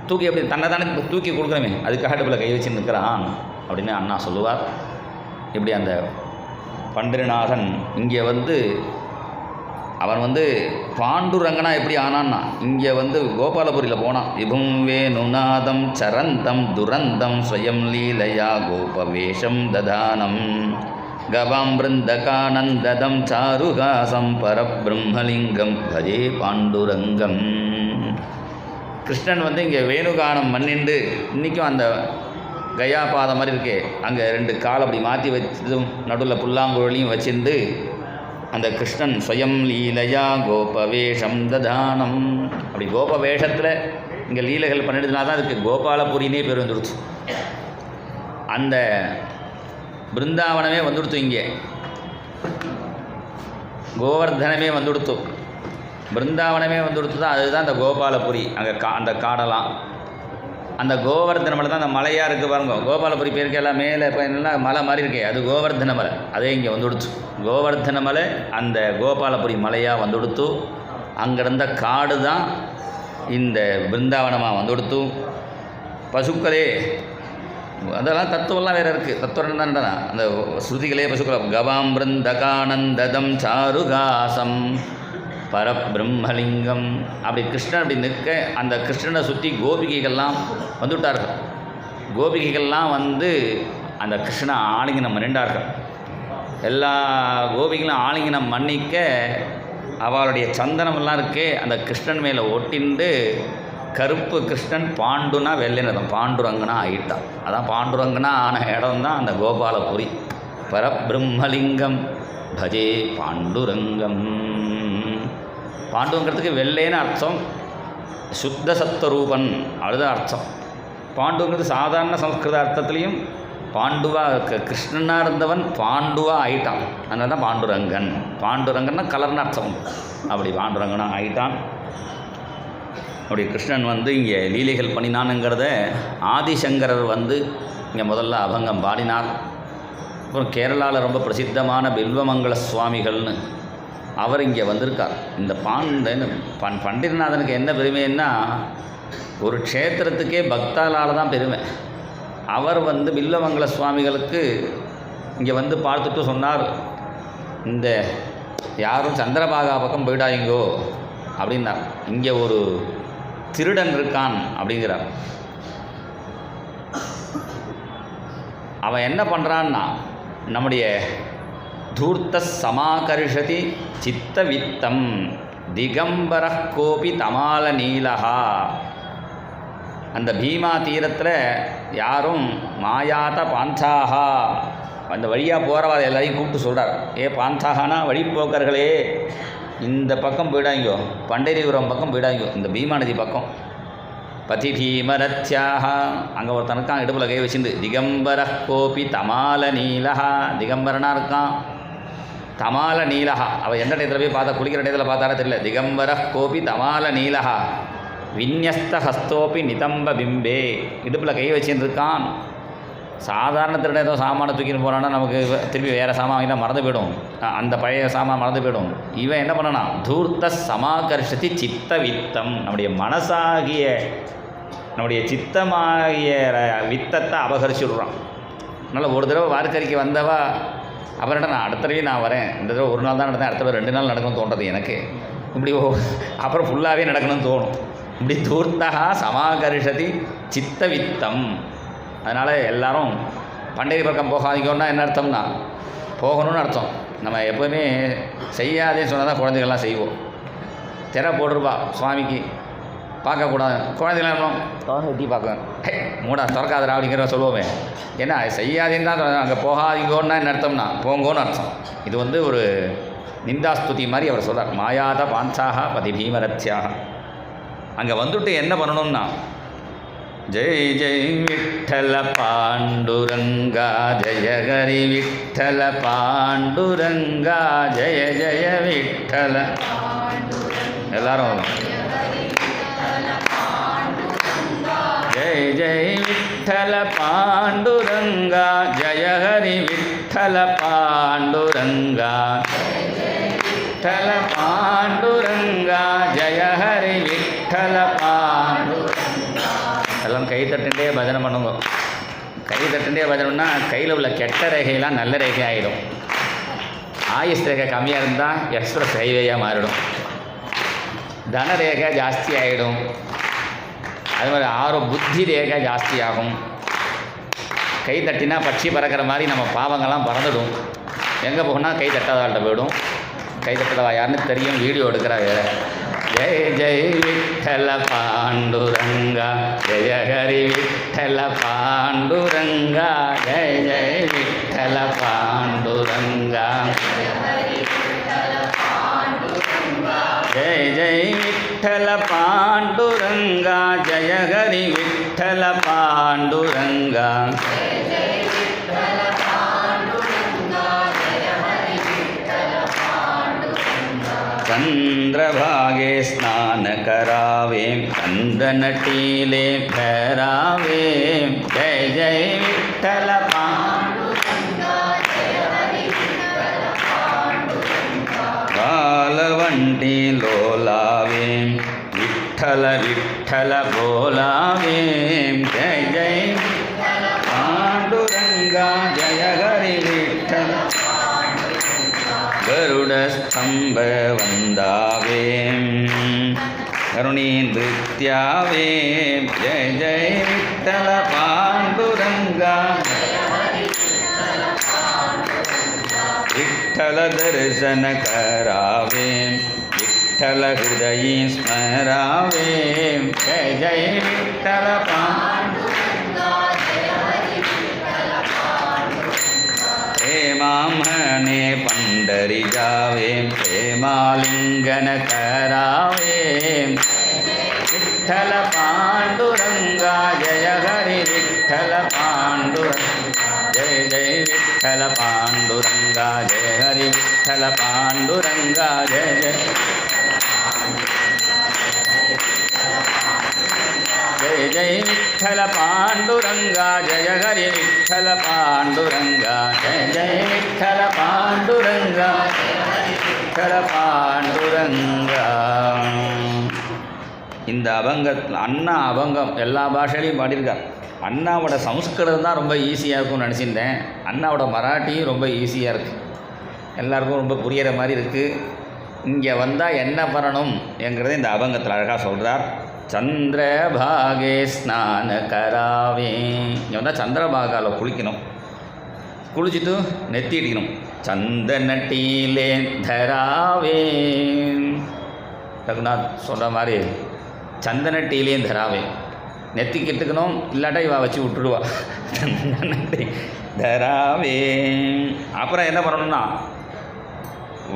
தூக்கி எப்படி தன்னை தானே தூக்கி கொடுக்கணுமே, அதுக்காக இடுப்பில் கை வச்சு நிற்கிறான் அப்படின்னு அண்ணா சொல்லுவார். இப்படி அந்த பண்டிரிநாதன் இங்கே வந்து அவன் வந்து பாண்டுரங்கனா எப்படி ஆனான்னா இங்கே வந்து கோபாலபுரியில் போனான். விபும் வேணுநாதம் சரந்தம் துரந்தம் ஸ்வயம் லீலையா கோபவேஷம் ததானம் கவாம் பிருந்தகானந்ததம் சாருகாசம் பரபிரம்மலிங்கம் பஜே பாண்டுரங்கம். கிருஷ்ணன் வந்து இங்கே வேணுகானம் மண்ணிண்டு இன்றைக்கும் அந்த கயா பாதம் மாதிரி இருக்கே, அங்கே 2 கால் அப்படி மாற்றி வச்சதும் நடுவில் புல்லாங்குழலையும் வச்சிருந்து அந்த கிருஷ்ணன் ஸ்வயம் லீலையா கோபவேஷம் ததானம். அப்படி கோபவேஷத்தில் இங்கே லீலைகள் பண்ணிடுதுனா தான் அதுக்கு கோபாலபுரினே பேர் வந்துடுச்சு. அந்த பிருந்தாவனமே வந்துடுத்து, இங்கே கோவர்தனமே வந்துடுத்து, பிருந்தாவனமே வந்துடுத்து தான். அதுதான் அந்த கோபாலபுரி. அங்கே அந்த காடெல்லாம் அந்த கோவர்தன மலை தான் அந்த மலையாக இருக்குது பாருங்க. கோபாலபுரி பேருக்கு எல்லாம் மேலே இப்போ என்னெல்லாம் மலை மாதிரி இருக்கே, அது கோவர்தன மலை. அதே இங்கே வந்துடுச்சு கோவர்தன மலை. அந்த கோபாலபுரி மலையாக வந்துடுத்து. அங்கே இருந்த காடு தான் இந்த பிருந்தாவனமாக வந்துடுத்து. பசுக்களே அதெல்லாம் தத்துவம்லாம் வேறு இருக்குது. தத்துவம் என்னன்னா அந்த ஸ்ருதிகளே பசுக்கள். கவாம் பிருந்தகானந்ததம் சாருகாசம் பரபிரம்மலிங்கம். அப்படி கிருஷ்ணன் அப்படி நிற்க அந்த கிருஷ்ணனை சுற்றி கோபிகைகள்லாம் வந்துவிட்டார்கள். கோபிகைகள்லாம் வந்து அந்த கிருஷ்ண ஆலிங்கனம் பண்ணிண்டார்கள். எல்லா கோபிகளும் ஆலிங்கனம் மன்னிக்க அவளுடைய சந்தனமெல்லாம் இருக்கே அந்த கிருஷ்ணன் மேலே ஒட்டிண்டு கருப்பு கிருஷ்ணன் பாண்டுனா வெள்ளைனதம் பாண்டுரங்கனா ஆகிட்டான். அதான் பாண்டுரங்கனா ஆன இடம் தான் அந்த கோபாலபுரி. பரபிரம்மலிங்கம் பஜே பாண்டுரங்கம். பாண்டுங்கிறதுக்கு வெள்ளைன்னு அர்த்தம், சுத்த சத்வரூபன் அதுதான் அர்த்தம். பாண்டுங்கிறது சாதாரண சம்ஸ்கிருத அர்த்தத்துலேயும் பாண்டுவா கிருஷ்ணனாக இருந்தவன் பாண்டுவா ஆயிட்டான். அதனால தான் பாண்டுரங்கன். பாண்டுரங்கன்னா கலர்னு அர்த்தம். அப்படி பாண்டுரங்கனாக ஆயிட்டான். அப்படி கிருஷ்ணன் வந்து இங்கே லீலைகள் பண்ணினானுங்கிறத ஆதிசங்கரர் வந்து இங்கே முதல்ல அபங்கம் பாடினார். அப்புறம் கேரளாவில் ரொம்ப பிரசித்தமான பில்வமங்கல சுவாமிகள்னு அவர் இங்கே வந்திருக்கார். இந்த பண்டிதநாதனுக்கு என்ன பெருமைன்னா ஒரு க்ஷேத்திரத்துக்கே பக்தாலால் தான் பெருமை. அவர் வந்து பில்வமங்கல சுவாமிகளுக்கு இங்கே வந்து பார்த்துட்டு சொன்னார், இந்த யாரும் சந்திரபாகா பக்கம் போயிடாதீங்கோ அப்படின்னார். இங்கே ஒரு திருடன் இருக்கான் அப்படிங்கிறார். அவன் என்ன பண்ணுறான்னா நம்முடைய தூர்த்த சமாகர்ஷதி சித்த வித்தம் திகம்பர கோபி தமால நீலஹா. அந்த பீமா தீரத்தில் யாரும் மாயாத பாந்தாகா அந்த வழியாக போகிறவா எல்லாரையும் கூப்பிட்டு சொல்கிறார், ஏ பாந்தாகனா வழிப்போக்கர்களே இந்த பக்கம் போயிடாங்கோ, பண்டரிபுரம் பக்கம் போயிடாங்கோ, இந்த பீமா நதி பக்கம். பதி தீமரத்யாக அங்கே ஒருத்தனுக்கான் இடுப்பில் கை வச்சுருந்து திகம்பர கோபி தமால நீலஹா. திகம்பரனாக இருக்கான், தமால நீலஹா. அவள் எந்த டயத்தில் போய் பார்த்தா, குளிக்கிற டயத்தில் பார்த்தாரா தெரியல. திகம்பர கோபி தமால நீலஹா விநியஸ்த ஹஸ்தோப்பி நிதம்ப பிம்பே. இடுப்பில் கை வச்சுருக்கான். சாதாரண திருட ஏதோ சாமானை தூக்கின்னு போனான்னா நமக்கு திருப்பி வேறு சாமான் வாங்கினா மறந்து போயிடும், அந்த பழைய சாமான் மறந்து போயிடும். இவன் என்ன பண்ணனா தூர்த்த சமாகர்ஷதி சித்த வித்தம். நம்முடைய மனசாகிய நம்முடைய சித்தமாகிய வித்தத்தை அபகரிச்சு விடுறான். அதனால் ஒரு தடவை வார்க்கறிக்கு வந்தவா அப்புறம் நான் அடுத்த தடவை நான் வரேன், இந்த தடவை ஒரு நாள் தான் நடந்தேன், அடுத்த தடவை 2 நாள் நடக்கணும்னு தோன்றது எனக்கு. இப்படி அப்புறம் ஃபுல்லாகவே நடக்கணும்னு தோணும். இப்படி தூர்த்தகா சமாகர்ஷதி சித்த வித்தம். அதனால் எல்லோரும் பண்டிகை பக்கம் போகாதீங்கன்னா என்ன அர்த்தம்னா போகணும்னு அர்த்தம். நம்ம எப்போவுமே செய்யாதேன்னு சொன்னால் தான் குழந்தைகள்லாம் செய்வோம். திரை போட்டிருப்பா சுவாமிக்கு பார்க்கக்கூடாது, குழந்தைகளாம் எட்டி பார்க்க மூடா திறக்காதரா அப்படிங்கிற சொல்லுவோமே. ஏன்னா செய்யாதேன்னு தான் அங்கே போகாதீங்கன்னா என்ன அர்த்தம்னா போங்கோன்னு அர்த்தம். இது வந்து ஒரு நிந்தாஸ்துதி மாதிரி அவர் சொல்கிறார். மாயாத பாஞ்சாக பதி பீமரத்யாக. அங்கே வந்துட்டு என்ன பண்ணணும்னா ஜெய் ஜெய் விட்டல பாண்டுரங்கா ஜெய ஹரி விட்டல பாண்டுரங்கா ஜெய ஜெய விட்டல. எல்லாரும் ஜெய் ஜெய் விட்டல பாண்டுரங்கா ஜெய ஹரி விட்டல பாண்டுரங்கா விட்டல பாண்டுரங்கா ஜெய ஹரி விட்டல பாண்டு. எல்லாம் கை தட்டுண்டே பஜனை பண்ணுங்க. கை தட்டுண்டே பஜனைன்னா கையில் உள்ள கெட்ட ரேகையெல்லாம் நல்ல ரேகை ஆகிடும். ஆயுஷ் ரேகை கம்மியாக இருந்தால் எக்ஸ்பிரஸ் ஹைவேயாக மாறிடும். தன ரேகை ஜாஸ்தி ஆகிடும். அது மாதிரி புத்தி ரேகை ஜாஸ்தி ஆகும். கை தட்டினா பட்சி பறக்கிற மாதிரி நம்ம பாவங்கள்லாம் பறந்துடும். எங்கே போகணும்னா கை தட்டாதாட்ட போயிடும். கை தட்டதா யாருன்னு தெரியும், வீடியோ எடுக்கிறா வேறு. ஜெய ஜெய விட்டல பாண்டுரங்கா ஜெய ஹரி விட்டல பாண்டுரங்கா ஜெய ஜெய விட்டல பாண்டுரங்கா ஜெய ஜெய விட்டல பாண்டுரங்கா ஜெய ஹரி விட்டல பாண்டுரங்கா. चंद्रभागे स्नान करावें कंदनटीले भैरावें जय जय विठ्ठल बालवंटी लोलावें विठ्ठल विठ्ठल बोलावें जय जय पांडुरंगा जय हरि विठ्ठल गरुडस्तंभ वंदावें करुणी नृत्यावें जय जय विठ्ठल पांडु विठ्ठल दर्शन करावे विठ्ठल हृदयी स्मरावे जय जय विठ्ठल प्रेमामणे पंढरी जावे प्रेमालिंगन करावे विठ्ठल पांडुरंगा जय हरि विठ्ठल पांडुरंगा जय जय विठ्ठल पांडुरंगा जय हरि विठ्ठल पांडुरंगा जय जय जय जय विठ्ठल पांडुरंगा जय हरि विठ्ठल पांडुरंगा जय जय विठ्ठल पांडुरंगा विठ्ठल पांडुरंगा இந்த அபங்கத்தில் அண்ணா அபங்கம் எல்லா பாஷையிலையும் பாடியிருக்கார். அண்ணாவோட சமஸ்கிருதம் தான் ரொம்ப ஈஸியாக இருக்கும்னு நினச்சிருந்தேன். அண்ணாவோட மராட்டியும் ரொம்ப ஈஸியாக இருக்குது, எல்லாருக்கும் ரொம்ப புரிகிற மாதிரி இருக்குது. இங்கே வந்தால் என்ன பண்ணணும் என்கிறத இந்த அபங்கத்தில் அழகாக சொல்கிறார். சந்திரபாகே ஸ்நான கராவே. இங்கே வந்தால் சந்திரபாகாவில் குளிக்கணும், குளிச்சுட்டு நெத்தி அடிக்கணும். சந்தனட்டீலே தராவே. ரகுநாத் சொல்கிற மாதிரி சந்தன டீலேயும் தராவே நெத்தி கெட்டுக்கணும், இல்லாட்டா இவா வச்சு விட்டுடுவா. தராவே. அப்புறம் என்ன பண்ணணும்னா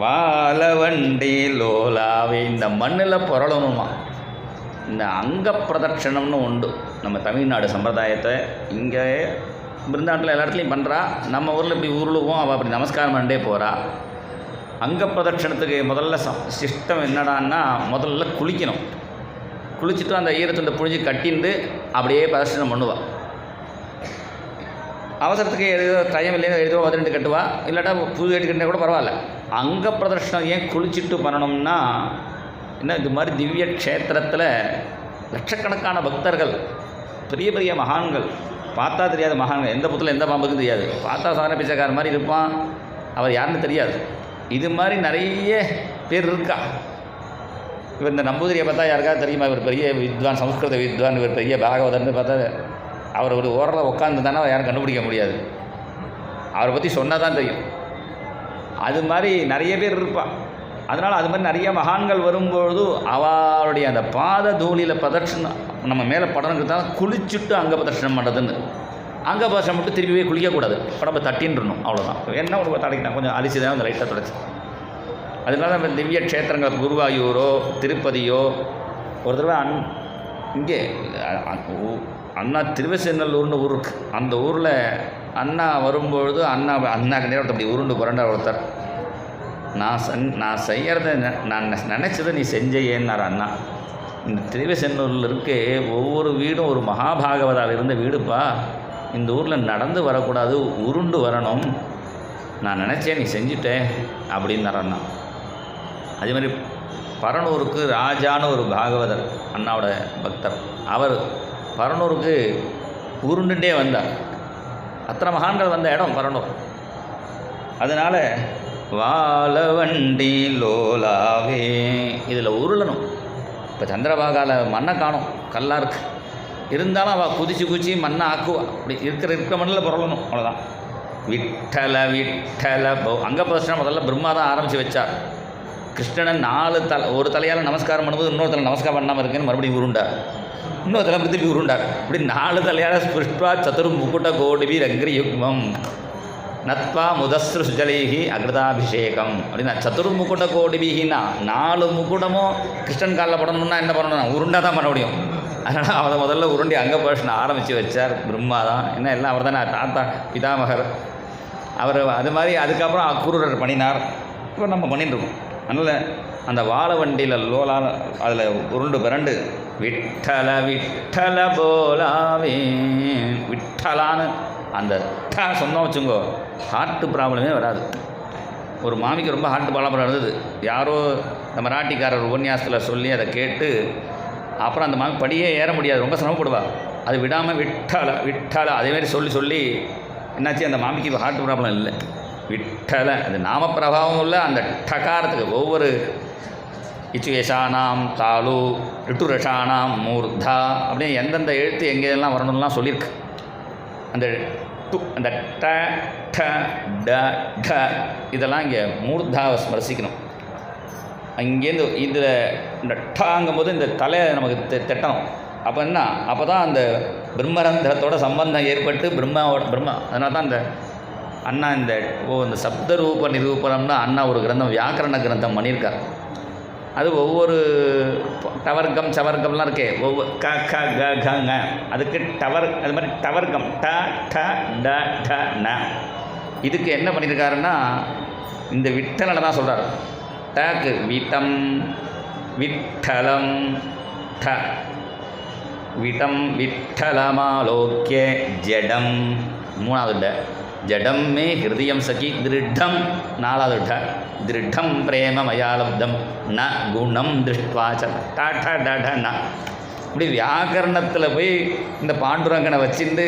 வாழவண்டி லோலாவே. இந்த மண்ணில் புரளணுமா. இந்த அங்க பிரதட்சணம்னு உண்டு நம்ம தமிழ்நாடு சம்பிரதாயத்தை. இங்கே பிருந்தாட்டில் எல்லா இடத்துலையும் பண்ணுறா. நம்ம ஊரில் இப்படி உருளுவோம், அவள் அப்படி நமஸ்காரம் பண்ணே போகிறா. அங்க பிரதட்சணத்துக்கு முதல்ல சிஸ்டம் என்னடான்னா, முதல்ல குளிக்கணும். குளிச்சுட்டு அந்த ஈரத்துண்டை புழிஞ்சு கட்டிண்டு அப்படியே பிரதட்சணம் பண்ணுவாள். அவசரத்துக்கு எழுதோ டைம் இல்லைன்னு எழுதோ 12 கட்டுவா, இல்லாட்டா புது எட்டு கட்டினா கூட பரவாயில்ல. அங்க பிரதட்சணம் ஏன் குளிச்சுட்டு பண்ணணும்னா, என்ன இது மாதிரி திவ்ய க்ஷேத்திரத்தில் லட்சக்கணக்கான பக்தர்கள், பெரிய பெரிய மகான்கள், பார்த்தா தெரியாத மகான்கள், எந்த புத்தில் எந்த பாம்புக்கும் தெரியாது, பார்த்தா சாதாரண பிச்சைக்கார மாதிரி இருப்பான், அவர் யாருன்னு தெரியாது. இது மாதிரி நிறைய பேர் இருக்கா. இவர் இந்த நம்பூதிரியை பார்த்தா யாருக்காவது தெரியுமா, இவர் பெரிய வித்வான், சமஸ்கிருத வித்வான், இவர் பெரிய பாகவதர்னு பார்த்தா அவர் ஒரு ஓரில் உட்காந்து தானே யாரும் கண்டுபிடிக்க முடியாது. அவரை பற்றி சொன்னால் தான் தெரியும். அது மாதிரி நிறைய பேர் இருப்பாள். அதனால் அது மாதிரி நிறைய மகான்கள் வரும்பொழுது அவளுடைய அந்த பாத தூளியில் பிரதட்சணம் நம்ம மேலே படணுங்கிறதால குளிச்சுட்டு அங்கே பிரதட்சணம் பண்ணுறதுன்னு. அங்கே பிரதட்சணம் மட்டும் திருப்பி போய் குளிக்கக்கூடாது, உடம்பை தட்டின்றணும், அவ்வளோதான். என்ன உடம்பை தடைக்கிட்டான், கொஞ்சம் அரிசி தான் அந்த லைட்டாக தொடச்சி. அதனால நம்ம திவ்ய க்ஷேத்திரங்கள் குருவாயூரோ திருப்பதியோ ஒரு தடவை இங்கே அண்ணா திருவசென்னல்லூர்னு ஊர் இருக்குது. அந்த ஊரில் அண்ணா வரும்பொழுது அண்ணாக்கு நேரம் அப்படி உருண்டு புரண்டா ஒருத்தர், நான் செய்கிறத நான் நினச்சதை நீ செஞ்சேன்னார் அண்ணா. இந்த திருவசென்னூரில் இருக்க ஒவ்வொரு வீடும் ஒரு மகாபாகவதால் இருந்த வீடுப்பா. இந்த ஊரில் நடந்து வரக்கூடாது, உருண்டு வரணும். நான் நினச்சேன், நீ செஞ்சுட்டேன் அப்படின்னார் அண்ணா. அதே மாதிரி பரனூருக்கு ராஜான்னு ஒரு பாகவதர், அண்ணாவோட பக்தர், அவர் பரனூருக்கு உருண்டுட்டே வந்தார். அத்தனை மகான்கள் வந்த இடம் பரனூர். அதனால் வாழவண்டி லோலாவே இதில் உருளணும். இப்போ சந்திரபாகாவில் மண்ணை காணும், கல்லாக இருக்குது, இருந்தாலும் அவள் குதிச்சு மண்ணை ஆக்குவா. அப்படி இருக்கிற மண்ணில் புரளணும், அவ்வளோதான். விட்டல விட்டல அங்கே பிரச்சனை முதல்ல பிரம்மா தான் ஆரம்பித்து வச்சார். கிருஷ்ணன் 4 ஒரு தலையால் நமஸ்காரம் பண்ணும்போது இன்னொரு தலை நமஸ்காரம் பண்ணாமல் இருக்குன்னு மறுபடியும் உருண்டார், இன்னொரு தலை திருப்பி உருண்டார். இப்படி 4 தலையால் ஸ்பிருஷ்டுவா சதுர் முக்குட்ட கோடிபி ரங்கிரி யுக்மம் நத்வா முதஸ்ரு சுஜலேகி அகிருதாபிஷேகம் அப்படின்னா சதுர்முக்குட்ட கோடிபிகின்னா 4 முக்குடமும் கிருஷ்ணன் காலில் படணும்னா என்ன பண்ணணும், உருண்டா தான் பண்ண முடியும். அதனால் அவரை முதல்ல உருண்டி அங்கே பிரச்சனை ஆரம்பித்து வச்சார் பிரம்மா தான். என்ன எல்லாம் அவர் தானே தாத்தா பிதாமகர் அவர். அது மாதிரி அதுக்கப்புறம் அக்குரூரர் பண்ணினார். இப்போ நம்ம பண்ணிட்டுருக்கோம். அதனால் அந்த வாழ வண்டியில் லோலால் அதில் உருண்டு பிறண்டு விட்டல விட்டல போலாவே விட்டலான்னு அந்த சொன்னோம் வச்சுங்கோ, ஹார்ட்டு ப்ராப்ளமே வராது. ஒரு மாமிக்கு ரொம்ப ஹார்ட் ப்ராப்ளம் இருந்தது. யாரோ இந்த மராட்டிக்காரர் உபன்யாசத்தில் சொல்லி அதை கேட்டு அப்புறம் அந்த மாமி படியே ஏற முடியாது, ரொம்ப சிரமப்படுவா. அது விடாமல் விட்டல விட்டல அதேமாரி சொல்லி என்னாச்சு, அந்த மாமிக்கு ஹார்ட் ப்ராப்ளம் இல்லை. விட்டல அது நாம பிரபாவம் இல்லை. அந்த டகாரத்துக்கு ஒவ்வொரு இச்சுயேஷானாம் தாலு ரிட்டுரஷானாம் மூர்தா அப்படின்னு எந்தெந்த எழுத்து எங்கெல்லாம் வரணும்லாம் சொல்லியிருக்கு. அந்த அந்த ட ட ட ட இதெல்லாம் இங்கே மூர்தாவை ஸ்மரிசிக்கணும். அங்கேருந்து இதில் இந்த டாங்கும்போது இந்த தலையை நமக்கு தட்டணும். அப்போ என்ன, அப்போ தான் அந்த பிரம்மரந்திரத்தோட சம்பந்தம் ஏற்பட்டு பிரம்மா அதனால தான் இந்த அண்ணா இந்த சப்த ரூப நிரூபணம்னா அண்ணா ஒரு கிரந்தம் வியாக்கரண கிரந்தம் பண்ணியிருக்கார். அது ஒவ்வொரு டவர்க்கம் சவர்க்கம்லாம் இருக்கே, ஒவ்வொரு க க க கங்க அதுக்கு டவர், அது மாதிரி டவர்க்கம் ட ட ட ட ந. இதுக்கு என்ன பண்ணியிருக்காருன்னா இந்த விட்டலனை தான் சொல்கிறார். டக்கு விட்டம் விட்டலம் ட விட்டம் விட்டலமாலோக்கிய ஜடம் மூணாவது ட ஜடம் மே ஹிருதயம் சகி திருடம் நாலாவது ட திருடம் பிரேம மயாலப்தம் ந குணம் திருஷ்டுவாச்ச டாட டாட ந. இப்படி வியாக்கரணத்தில் போய் இந்த பாண்டுரங்கனை வச்சுட்டு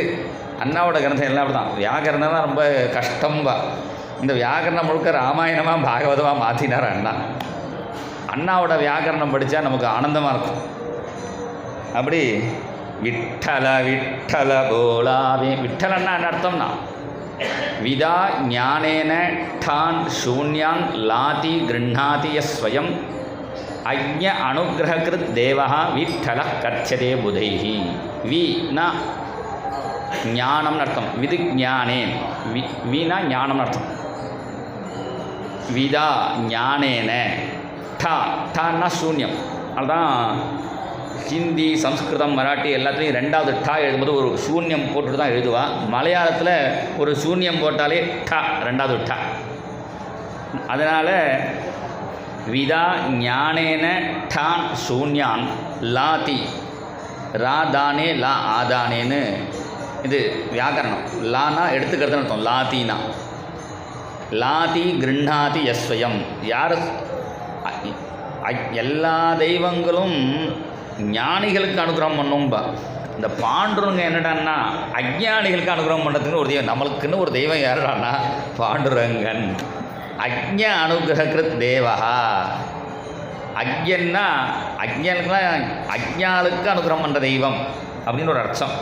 அண்ணாவோட கிரந்தம் எல்லாம் அப்படி தான். வியாக்கரணம் தான் ரொம்ப கஷ்டம்பா. இந்த வியாக்கரணம் முழுக்க ராமாயணமாக பாகவதமாக மாற்றினார் அண்ணா. அண்ணாவோட வியாக்கரணம் படித்தா நமக்கு ஆனந்தமாக இருக்கும். அப்படி விட்டல விட்டல போலாவே. விட்டலன்னா என்ன அர்த்தம்னா விதா ஞானேன டான் சூன்யான் லாதி கிருண்ணாதி ஸ்வயம் அஜ்ஞ அனுகிரககிருத் தேவः விட்டல கர்ச்சதே புதைஹி. வீனா ஞானம்னு அர்த்தம், விது ஞானேன் வீணா ஞானம்னு அர்த்தம். விதா ஞானேன டா டான்னா சூன்யம். அதுதான் ஹிந்தி சம்ஸ்கிருதம் மராட்டி எல்லாத்துலேயும் ரெண்டாவது டா எழுதும்போது ஒரு சூன்யம் போட்டுட்டு தான் எழுதுவான். மலையாளத்தில் ஒரு சூன்யம் போட்டாலே டா ரெண்டாவது டா. அதனால் விதா ஞானேன டான் சூன்யான் லாதி ராதானே லா ஆதானேன்னு இது வியாக்கரணம். லானா எடுத்துக்கிறதுன்னு அர்த்தம். லாத்தினா லாதி கிருண்ணாதி யஸ்வயம். யார் எல்லா தெய்வங்களும் ஞானிகளுக்கு அனுகிரகம் பண்ணும்பா. இந்த பாண்டுரங்க என்னடான்னா அஜ்ஞானிகளுக்கு அனுகிரகம் பண்ணுறதுக்குன்னு ஒரு தெய்வம். நம்மளுக்குன்னு ஒரு தெய்வம் யாருடான்னா பாண்டுரங்கன். அஜ்ஞ அனுகிரகிருத் தேவா. அஜ்ஞன்னா அஜ்ஞானுக்குலாம் அஜ்ஞானுக்கு அனுகிரகம் பண்ணுற தெய்வம் அப்படின்னு ஒரு அர்த்தம்.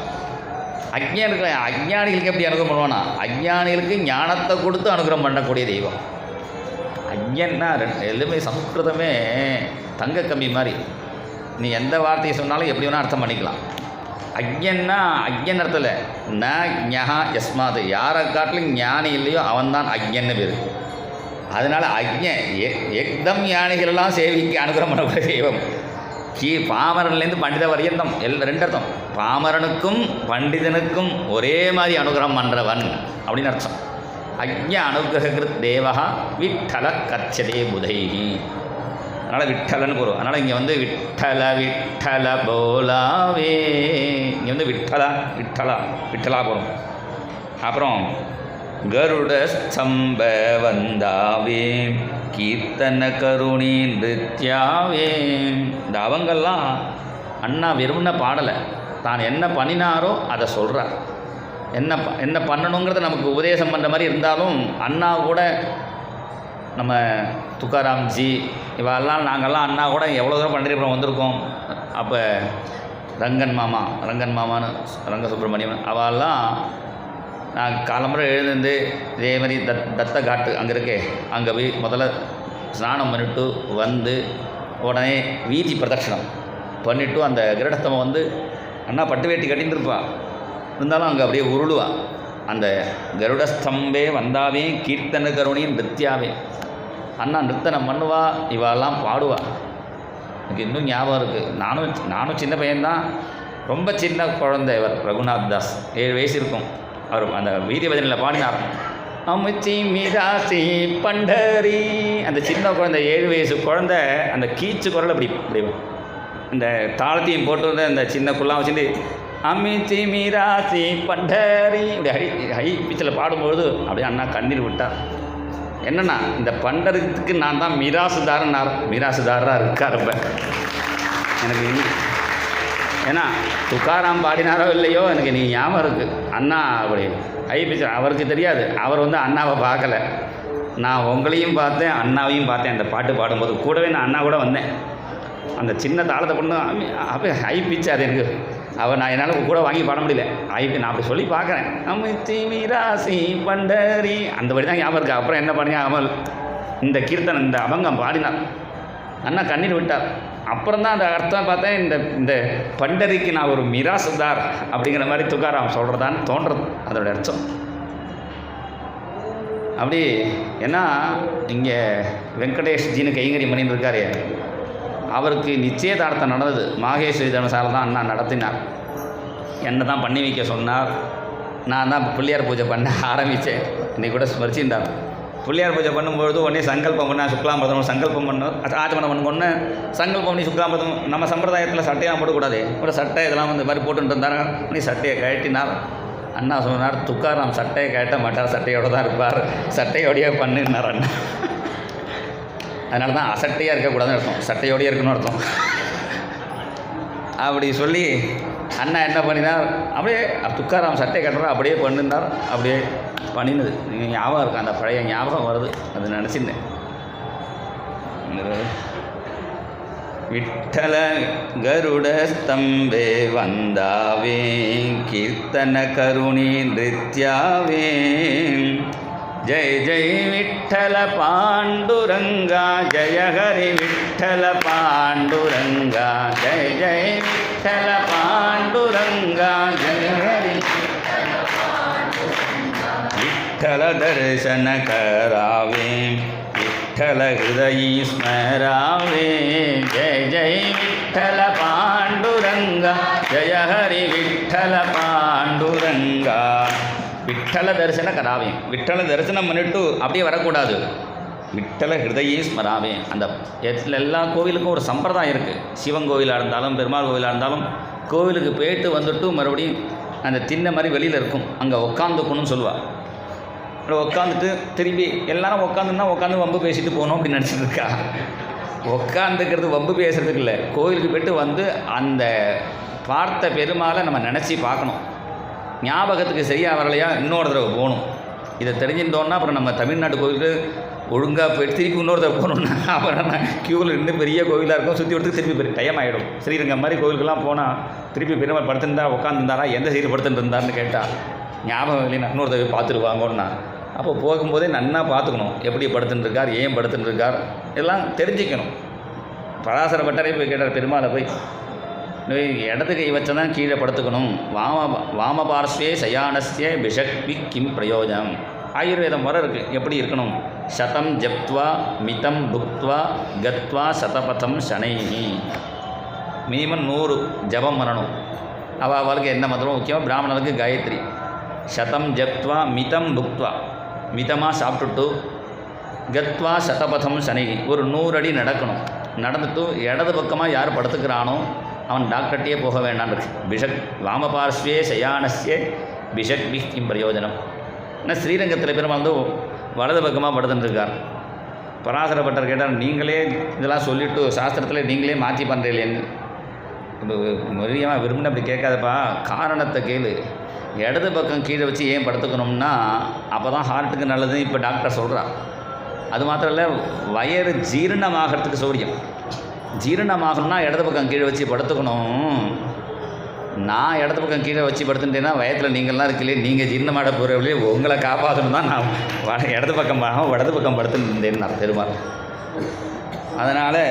அஜ்ஞானிகளுக்கு எப்படி அனுகிரகம் பண்ணுவானா, அஜ்ஞானிகளுக்கு ஞானத்தை கொடுத்து அனுகிரகம் பண்ணக்கூடிய தெய்வம். அஜ்ஞன்னா எல்லாமே சம்ஸ்கிருதமே தங்க கம்பி மாதிரி. நீ எந்த வார்த்தையை சொன்னாலும் எப்படி வேணால் அர்த்தம் பண்ணிக்கலாம். அஜ்ஞன்னா அஜ்ஞன் அர்த்தம் ந ஞா யஸ்மாது. யாரை காட்டிலும் ஞானி இல்லையோ அவன்தான் அஜ்ஞன்னு பேர். அதனால் அஜ்ஞ எக்தம் ஞானிகளெல்லாம் சேவிக்கு அனுகிரகம் பண்ணக்கூடிய தெய்வம். பாமரன்லேருந்து பண்டித வரையந்தம் ரெண்டு அர்த்தம். பாமரனுக்கும் பண்டிதனுக்கும் ஒரே மாதிரி அனுகிரகம் பண்ணுறவன் அப்படின்னு அர்த்தம். அஜ்ஞ அனுகிரகிருத் தேவா விட்டல கர்ச்சதே புதைஹி. அதனால் விட்டலன்னு போகிறோம். அதனால் இங்கே வந்து விட்டல விட்டல போலாவே. இங்கே வந்து விட்டலா விட்டலா விட்டலா போகிறோம். அப்புறம் கருட ஸ்தம்ப வந்தாவே கீர்த்தன கருணி நிருத்யாவே. இந்த அவங்கெல்லாம் அண்ணா விரும்பின பாடலை தான் என்ன பண்ணினாரோ அதை சொல்கிறார். என்ன பண்ணணுங்கிறத நமக்கு உபதேசம் பண்ணுற மாதிரி இருந்தாலும் அண்ணா கூட நம்ம துக்காராம்ஜி இவெல்லாம் நாங்கள்லாம் அண்ணா கூட எவ்வளோ தூரம் பண்டிதபுரம் வந்திருக்கோம். அப்போ ரங்கன் மாமான்னு ரங்க சுப்பிரமணியம் அவெல்லாம் நான் காலம்புரை எழுந்து இதே மாதிரி தத்த காட்டு அங்கே இருக்கே, அங்கே போய் முதல்ல ஸ்நானம் பண்ணிவிட்டு வந்து உடனே வீதி பிரதட்சணம் பண்ணிவிட்டு அந்த கிரடஸ்தமம் வந்து அண்ணா பட்டு வேட்டி கட்டின்னு இருந்தாலும் அங்கே அப்படியே உருளுவான். அந்த கருடஸ்தம்பே வந்தாவே கீர்த்தன கருணியின் நிருத்யாவே. அண்ணா நிறுத்தனம் பண்ணுவா, இவாளெல்லாம் பாடுவா. எனக்கு இன்னும் ஞாபகம் இருக்குது. நானும் சின்ன பையன்தான். ரொம்ப சின்ன குழந்தை இவர் ரகுநாத் தாஸ், 7 வயசு இருக்கும். அவர் அந்த வீதி பஜனையில் பாடினார். அமுச்சி மிராசி பண்டரி. அந்த சின்ன குழந்தை 7 வயசு குழந்தை அந்த கீச்சு குரல் அப்படி அப்படி இந்த தாளத்தையும் போட்டு வந்து அந்த சின்ன குள்ளாம் வச்சுட்டு அமிச்சி மிராசி பண்டரி இப்படி ஹை பிச்சில் பாடும்பொழுது அப்படியே அண்ணா கண்ணீர் விட்டார். என்னென்னா இந்த பண்டருக்கு நான் தான் மீராசுதாரராக இருக்கார். இப்போ எனக்கு ஏன்னா துக்காராம் பாடினாரோ இல்லையோ எனக்கு நீ ஞாபகம் இருக்குது. அண்ணா அப்படி ஹை பிச்சர் அவருக்கு தெரியாது. அவர் வந்து அண்ணாவை பார்க்கலை. நான் உங்களையும் பார்த்தேன், அண்ணாவையும் பார்த்தேன். அந்த பாட்டு பாடும்போது கூடவே நான் அண்ணா கூட வந்தேன். அந்த சின்ன தாளத்தை கொண்டு அப்படியே ஹை பிச்சு அது எனக்கு அவன் நான் என்னால் கூட வாங்கி பாட முடியல. நான் அப்படி சொல்லி பார்க்குறேன். அமித்தி மீராசி பண்டரி அந்த வழி தான் ஞாபகம் இருக்குது. அப்புறம் என்ன பண்ணி அமல் இந்த கீர்த்தனை இந்த அபங்கம் பாடினார். அண்ணா கண்ணீர் விட்டார். அப்புறம் தான் அந்த அர்த்தம் பார்த்தேன். இந்த பண்டரிக்கு நான் ஒரு மிராசுதார் அப்படிங்கிற மாதிரி துக்காராம் சொல்கிறதான்னு தோன்றது அதோட அர்த்தம். அப்படி ஏன்னா இங்கே வெங்கடேஷ்ஜின்னு கைங்கரி மணின்னு இருக்காரு, அவருக்கு நிச்சயதார்த்தம் நடந்தது மாகேஸ்வரி தர்மசாலை தான் அண்ணா நடத்தினார். என்னை தான் பண்ணி வைக்க சொன்னார். நான் தான் பிள்ளையார் பூஜை பண்ண ஆரம்பித்தேன். இன்றைக்கி கூட ஸ்மரிச்சிருந்தார். பிள்ளையார் பூஜை பண்ணும்பொழுது உடனே சங்கல்பம் பண்ண சுக்லாம்பதம் சங்கல்பம் பண்ண ஆச்சமனம் பண்ண சங்கல்பம் பண்ணி சுக்லாம்பதம் நம்ம சம்பிரதாயத்தில் சட்டையெல்லாம் போடக்கூடாது. ஒரு சட்டை இதெல்லாம் வந்து மாதிரி போட்டுட்டு இருந்தாங்க. நீ சட்டையை கழட்டினார். அண்ணா சொன்னார், துக்காராம் சட்டையை கட்ட மாட்டார், சட்டையோடு தான் இருப்பார், சட்டையோடையே பண்ணினார் அண்ணா. அதனால தான் அசட்டையாக இருக்கக்கூடாதுன்னு அர்த்தம், சட்டையோடையே இருக்கணும்னு அர்த்தம். அப்படி சொல்லி அண்ணா என்ன பண்ணினார், அப்படியே துக்காராம் சட்டை கட்டுறார், அப்படியே பண்ணினார். அப்படியே பண்ணினது நீங்கள் ஞாபகம் இருக்கு, அந்த பழைய ஞாபகம் வருது. அது நினச்சிருந்தேன். விட்டல கருடஸ்தம்பே வந்தாவே கீர்த்தன கருணி நித்யாவே ஜெய ஜெய விட்டல பாண்டுரங்கா ஜய ஹரி விட்டல பாண்டுரங்கா ஜெய ஜெய விட்டல பாண்டுரங்கா ஜய ஹரி விட்டல தர்சன करावे विठ्ठल हृदयी स्मरावे जय जय विठ्ठल पांडुरंगा जय हरि विठ्ठल पांडुरंगा விட்டல தரிசன கராவே. விட்டல தரிசனம் பண்ணிட்டு அப்படியே வரக்கூடாது. விட்டல ஹிருதயே ஸ்மராவே. அந்த எல்லா கோவிலுக்கும் ஒரு சம்பிரதாயம் இருக்குது. சிவன் கோவிலாக இருந்தாலும் பெருமாள் கோவிலாக இருந்தாலும் கோவிலுக்கு போயிட்டு வந்துட்டு மறுபடியும் அந்த திண்ணை மாதிரி வெளியில் இருக்கும், அங்கே உட்காந்துக்கணும்னு சொல்லுவாள். உட்காந்துட்டு திரும்பி எல்லாரும் உட்காந்து வம்பு பேசிட்டு போகணும் அப்படின்னு நினச்சிட்டு இருக்கா. உட்காந்துக்கிறது வம்பு பேசுகிறதுக்கு இல்லை, கோவிலுக்கு போய்ட்டு வந்து அந்த பார்த்த பெருமாளை நம்ம நினச்சி பார்க்கணும். ஞாபகத்துக்கு சரியாக வரலையா இன்னொரு தடவை போகணும். இதை தெரிஞ்சுட்டோன்னா அப்புறம் நம்ம தமிழ்நாட்டு கோவிலுக்கு ஒழுங்காக போய்ட்டு திருப்பி இன்னொரு தடவை போகணுன்னா அப்புறம் க்யூவில் இருந்து பெரிய கோவிலாக இருக்கும், சுற்றி விட்டு திருப்பி பெரிய டைம் ஆகிடும். ஸ்ரீரங்கம் மாதிரி கோவிலுக்கெல்லாம் போனால் திருப்பி பெருமாள் படுத்துருந்தா உட்காந்துருந்தாரா எந்த சைடு படுத்துட்டு இருந்தார்னு கேட்டால் ஞாபகம் இல்லைன்னா இன்னொரு தடவை பார்த்துருவாங்கன்னா அப்போ போகும்போதே நன்னா பார்த்துக்கணும், எப்படி படுத்துட்டுருக்கார், ஏன் படுத்துட்டுருக்கார், எல்லாம் தெரிஞ்சுக்கணும். பராசர பட்டரே போய் கேட்டார் பெருமாளை போய், இடது கை வச்சதான் கீழே படுத்துக்கணும். வாம பார்ஸ்வே சயானஸ்ய பிஷக்வி கிம் பிரயோஜனம். ஆயுர்வேதம் முறை இருக்குது, எப்படி இருக்கணும். சதம் ஜப்த்வா மிதம் புக்த்வா கத்வா சதபதம் சனைஹி. மினிமம் 100 ஜபம் பண்ணணும். அவளுக்கு என்ன மந்திரம் முக்கியம், பிராமணனுக்கு காயத்ரி. சதம் ஜப்த்வா மிதம் புக்த்வா, மிதமாக சாப்பிட்டுட்டு கத்வா சதபதம் சனைஹி, ஒரு 100 அடி நடக்கணும். நடந்துட்டு இடது பக்கமாக யார் படுத்துக்கிறானோ அவன் டாக்டர்கிட்டே போக வேண்டாம் இருக்கு. பிஷக் வாமபார்ஸ்வே சயானஸ்ய பிஷக்வி கிம் பிரயோஜனம். ஆனால் ஸ்ரீரங்கத்தில் பெருமாள் வந்து வலது பக்கமாக படுத்துட்டுருக்கார். பராசரப்பட்டர் கேட்டார், நீங்களே இதெல்லாம் சொல்லிவிட்டு சாஸ்திரத்தில் நீங்களே மாற்றி பண்ணுறீங்களேன்னு. முறையமாக விரும்பின அப்படி கேட்காதப்பா, காரணத்தை கேளு. இடது பக்கம் கீழே வச்சு ஏன் படுத்துக்கணும்னா அப்போ தான் ஹார்ட்டுக்கு நல்லதுன்னு இப்போ டாக்டர் சொல்கிறார். அது மாத்திரம் இல்லை, வயிறு ஜீரணமாகறதுக்கு சௌரியம். ஜீரணமாகணும்னா இடது பக்கம் கீழே வச்சு படுத்துக்கணும். நான் இடது பக்கம் கீழே வச்சு படுத்துட்டேன்னா வயத்தில் நீங்கள்லாம் இருக்கலையே, நீங்கள் ஜீரணமாட போகிறவர்களே உங்களை காப்பாற்றணும் தான் நான் இடது பக்கம் வலது பக்கம் படுத்துட்டேன்னு நான் பெருமாள். அதனால்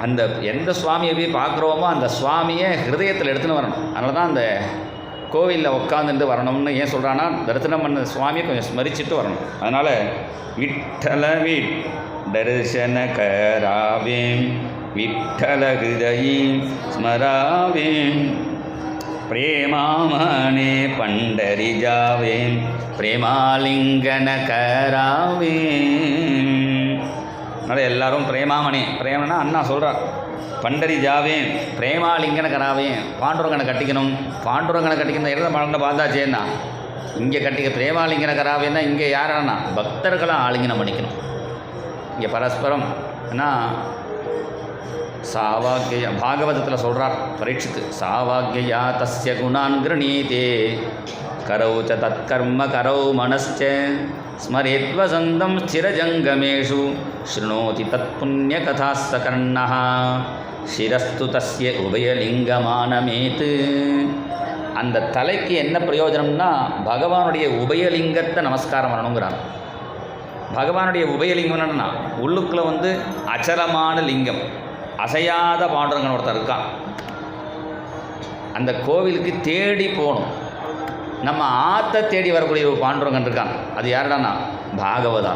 அந்த எந்த சுவாமியை போய் பார்க்குறோமோ அந்த சுவாமியை ஹிருதயத்தில் எடுத்துன்னு வரணும். அதனால தான் அந்த கோவிலில் உட்காந்துட்டு வரணும்னு ஏன் சொல்கிறான்னா, தரிசனம் பண்ண சுவாமியை கொஞ்சம் ஸ்மரிச்சுட்டு வரணும். அதனால் விட்டல தரிசன கராவே விட்டல ஹிருதயி ஸ்மராவே பிரேமாமனே பண்டரி ஜாவே பிரேமாலிங்கன கராவே. அதனால் எல்லோரும் பிரேமாமணி, பிரேமனா அண்ணா சொல்கிறார், பண்டரி ஜாவேன் பிரேமாலிங்கன கராவேன். பாண்டுரங்கனை கட்டிக்கணும். பாண்டுரங்கனை கட்டிக்கணும் இடத்த மழை பார்த்தாச்சேன்னா இங்கே கட்டிக்க பிரேமாலிங்கன கராவேன்னா இங்கே யாரானா பக்தர்களாக ஆலிங்கனம் பண்ணிக்கணும். இங்கே பரஸ்பரம் ஏன்னா சாவாக்கிய பாகவதத்தில் சொல்கிறார் பரீட்சித்து, சாவாக்கியா தஸ்ய குணான் கிரணீதே கரௌ ச தற்கர்ம கரௌ மனஸ்ச ஸ்மரேத்வசந்தம் ஸ்திரஜங்கமேஷு ஸ்ருணோதி தத் புண்ணியகதாஸ்ஸ கர்ணः சிரஸ்து தஸ்ய உபயலிங்கமானமேத்து. அந்த தலைக்கு என்ன பிரயோஜனம்னா பகவானுடைய உபயலிங்கத்தை நமஸ்காரம் பண்ணணுங்கிறாங்க. பகவானுடைய உபயலிங்கம்னா உள்ளுக்குள்ளே அச்சலமான லிங்கம், அசையாத பாண்டுரங்கன் ஒருத்தர் இருக்கான். அந்த கோவிலுக்கு தேடி போகணும். நம்ம ஆற்றை தேடி வரக்கூடிய ஒரு பாண்டுரங்கன் இருக்கான். அது யாருடானா பாகவதா.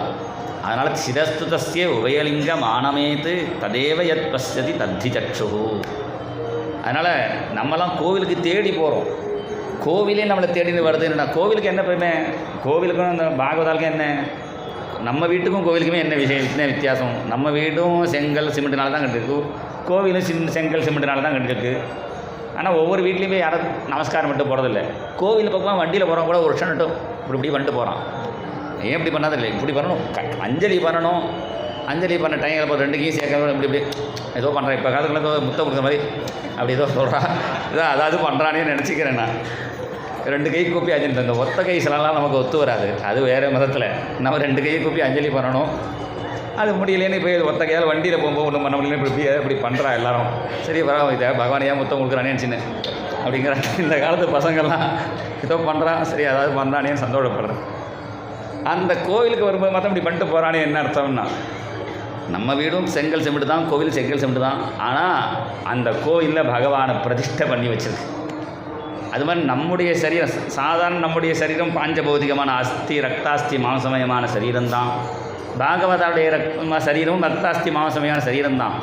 அதனால் சிரஸ்து தஸ்ய உபயலிங்கம் ஆனமேத்து ததேவ யத் பஸ்யதி தத்தி சக்ஷு. அதனால் நம்மலாம் கோவிலுக்கு தேடி போகிறோம். கோவிலே நம்மளை தேடின்னு வருதுன்னா கோவிலுக்கு என்ன பெருமை? கோவிலுக்கும் அந்த பாகவதாலுக்கும் என்ன? நம்ம வீட்டுக்கும் கோவிலுக்குமே என்ன வித்தியாசம்? நம்ம வீடும் செங்கல் சிமெண்ட்னால தான் கட்டிருக்கு, கோவிலும் செங்கல் சிமெண்ட்னால தான் கட்டிருக்கு. ஆனால் ஒவ்வொரு வீட்லேயுமே யாரும் நமஸ்காரம் மட்டும் போகிறதில்ல. கோவில் பக்கமாக வண்டியில் போகிறோம் கூட ஒரு வருஷம் மட்டும் இப்படி பண்ணிட்டு போகிறான். ஏன் இப்படி பண்ணாதில்லை? இப்படி பண்ணணும், அஞ்சலி பண்ணணும். அஞ்சலி பண்ண டைமில் இப்போ 2 கையும் சேர்க்க இப்படி ஏதோ பண்ணுறேன். இப்போ காலத்தில் ஏதோ முத்தம் கொடுக்குற மாதிரி அப்படி ஏதோ சொல்கிறான். இதான் அதாவது பண்ணுறானே நினச்சிக்கிறேன் நான். 2 கை கூப்பி அஞ்சலி. இந்த ஒத்த கை சிலலாம் நமக்கு ஒத்து வராது, அது வேறு மதத்தில். நம்ம 2 கையை கூப்பி அஞ்சலி பண்ணணும். அது முடியலேன்னு இப்போ ஒத்த கையால் வண்டியில் போகும்போது ஒன்றும் பண்ண முடியல. இப்படி பண்ணுறா எல்லாரும். சரி பரவாயில்ல, இதை பகவானையாக முத்தம் கொடுக்குறானே சின்ன அப்படிங்கிற இந்த காலத்து பசங்கள்லாம் ஏதோ பண்ணுறான். சரி அதாவது பண்ணுறானேன்னு சந்தோஷப்படுறேன். அந்த கோவிலுக்கு வரும்போது மற்ற இப்படி பண்ணிட்டு போகிறானே என்ன அர்த்தம்னா, நம்ம வீடும் செங்கல் சிமெண்ட் தான், கோவில் செங்கல் சிமெண்ட் தான். ஆனால் அந்த கோவிலில் பகவானை பிரதிஷ்டை பண்ணி வச்சுருக்கு. அது மாதிரி நம்முடைய சரீரம், சாதாரண நம்முடைய சரீரம் பாஞ்சபௌதிகமான அஸ்தி ரக்தாஸ்தி மாம்சமயமான சரீரம்தான். பாகவதாவுடைய சரீரமும் ரக்தாஸ்தி மாம்சமயமான சரீரம்தான்.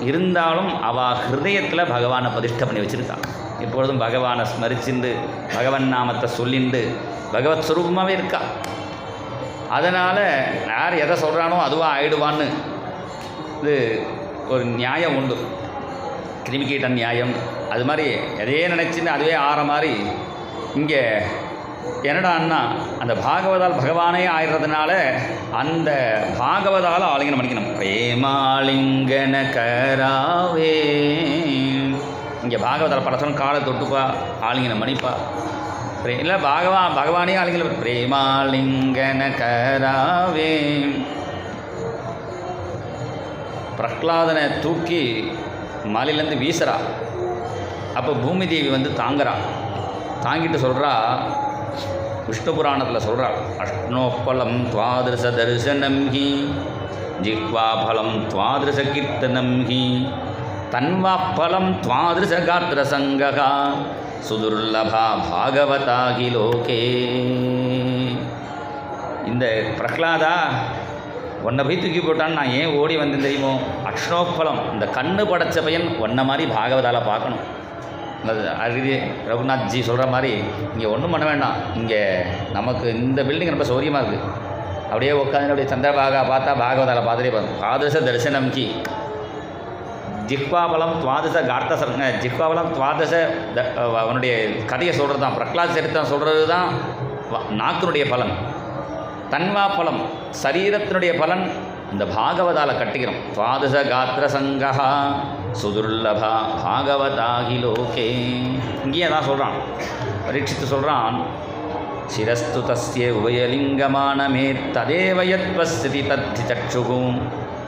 இருந்தாலும் அவள் ஹிருதயத்தில் பகவானை பிரதிஷ்டை பண்ணி வச்சுருக்கான். இப்பொழுதும் பகவானை ஸ்மரிச்சுண்டு பகவன் நாமத்தை சொல்லிண்டு பகவத் ஸ்வரூபமாகவே இருக்கா. அதனால் யார் எதை சொல்கிறானோ அதுவாக ஆயிடுவான்னு இது ஒரு நியாயம் உண்டு, கிருமிகீட்ட நியாயம். அது மாதிரி எதையே நினச்சின்னு அதுவே ஆற மாதிரி இங்கே என்னடான்னா அந்த பாகவதால் பகவானே ஆயிடுறதுனால அந்த பாகவதால் ஆலிங்கனம் பண்ணிக்கணும். பிரேமாலிங்கன கராவே. இங்கே பாகவதால் படத்தோம் காலை தொட்டுப்பா, ஆலிங்கனம் மணிப்பா. இல்லை பகவானே ஆலிங்கனம். பிரேமாலிங்கன கராவே. பிரகலாதனை தூக்கி மலையிலேருந்து வீசுறா. அப்போ பூமி தேவி தாங்குறா. தாங்கிட்டு சொல்கிறா, விஷ்ணு புராணத்தில் சொல்கிறாள், அஷ்ணோப்பலம் துவாதிருஷ தரிசனம் ஹி ஜிஹ்வாபலம் துவாதிருஷ கீர்த்தனம் ஹி தன்வாப்பலம் துவாதிருஷ காத்திர சங்ககா சுதுர்லபா பாகவதாகி லோகே. இந்த பிரகலாதா உன்னை போய் தூக்கி போட்டான்னு நான் ஏன் ஓடி வந்தேன் தெரியுமோ? அக்ஷ்ணோப்பலம், இந்த கண்ணு படைச்ச பையன் ஒன்றை மாதிரி பாகவதால் பார்க்கணும். அருகே ரகுநாத்ஜி சொல்கிற மாதிரி இங்கே ஒன்றும் பண்ண வேண்டாம். இங்கே நமக்கு இந்த பில்டிங் ரொம்ப சௌரியமாக இருக்குது. அப்படியே உட்காந்து அப்படியே சந்திரபாகா பார்த்தா பாகவதால் பார்த்துட்டே பார்த்து துவாதச தரிசனம் கி ஜிஹ்வாபலம் துவாதச கார்த்த சர்ங்க. ஜிஹ்வாபலம் துவாதச அவனுடைய கதையை சொல்கிறது தான், பிரகலாத் சரித்திரம் சொல்கிறது தான் நாக்கினுடைய பலன். தன்வா பலம் சரீரத்தினுடைய பலன் இந்த பாகவதால் கட்டிக்கிறோம். துவாதச காத்திர சங்கா சுதுர்லபா பாகவதாகி லோகே. இங்கேயே தான் சொல்கிறான், பரீட்சித்து சொல்கிறான், சிரஸ்து தஸ்ய உபயலிங்கமானமே ததேவ யத் பஸ்யதி தத்தி சக்ஷுகு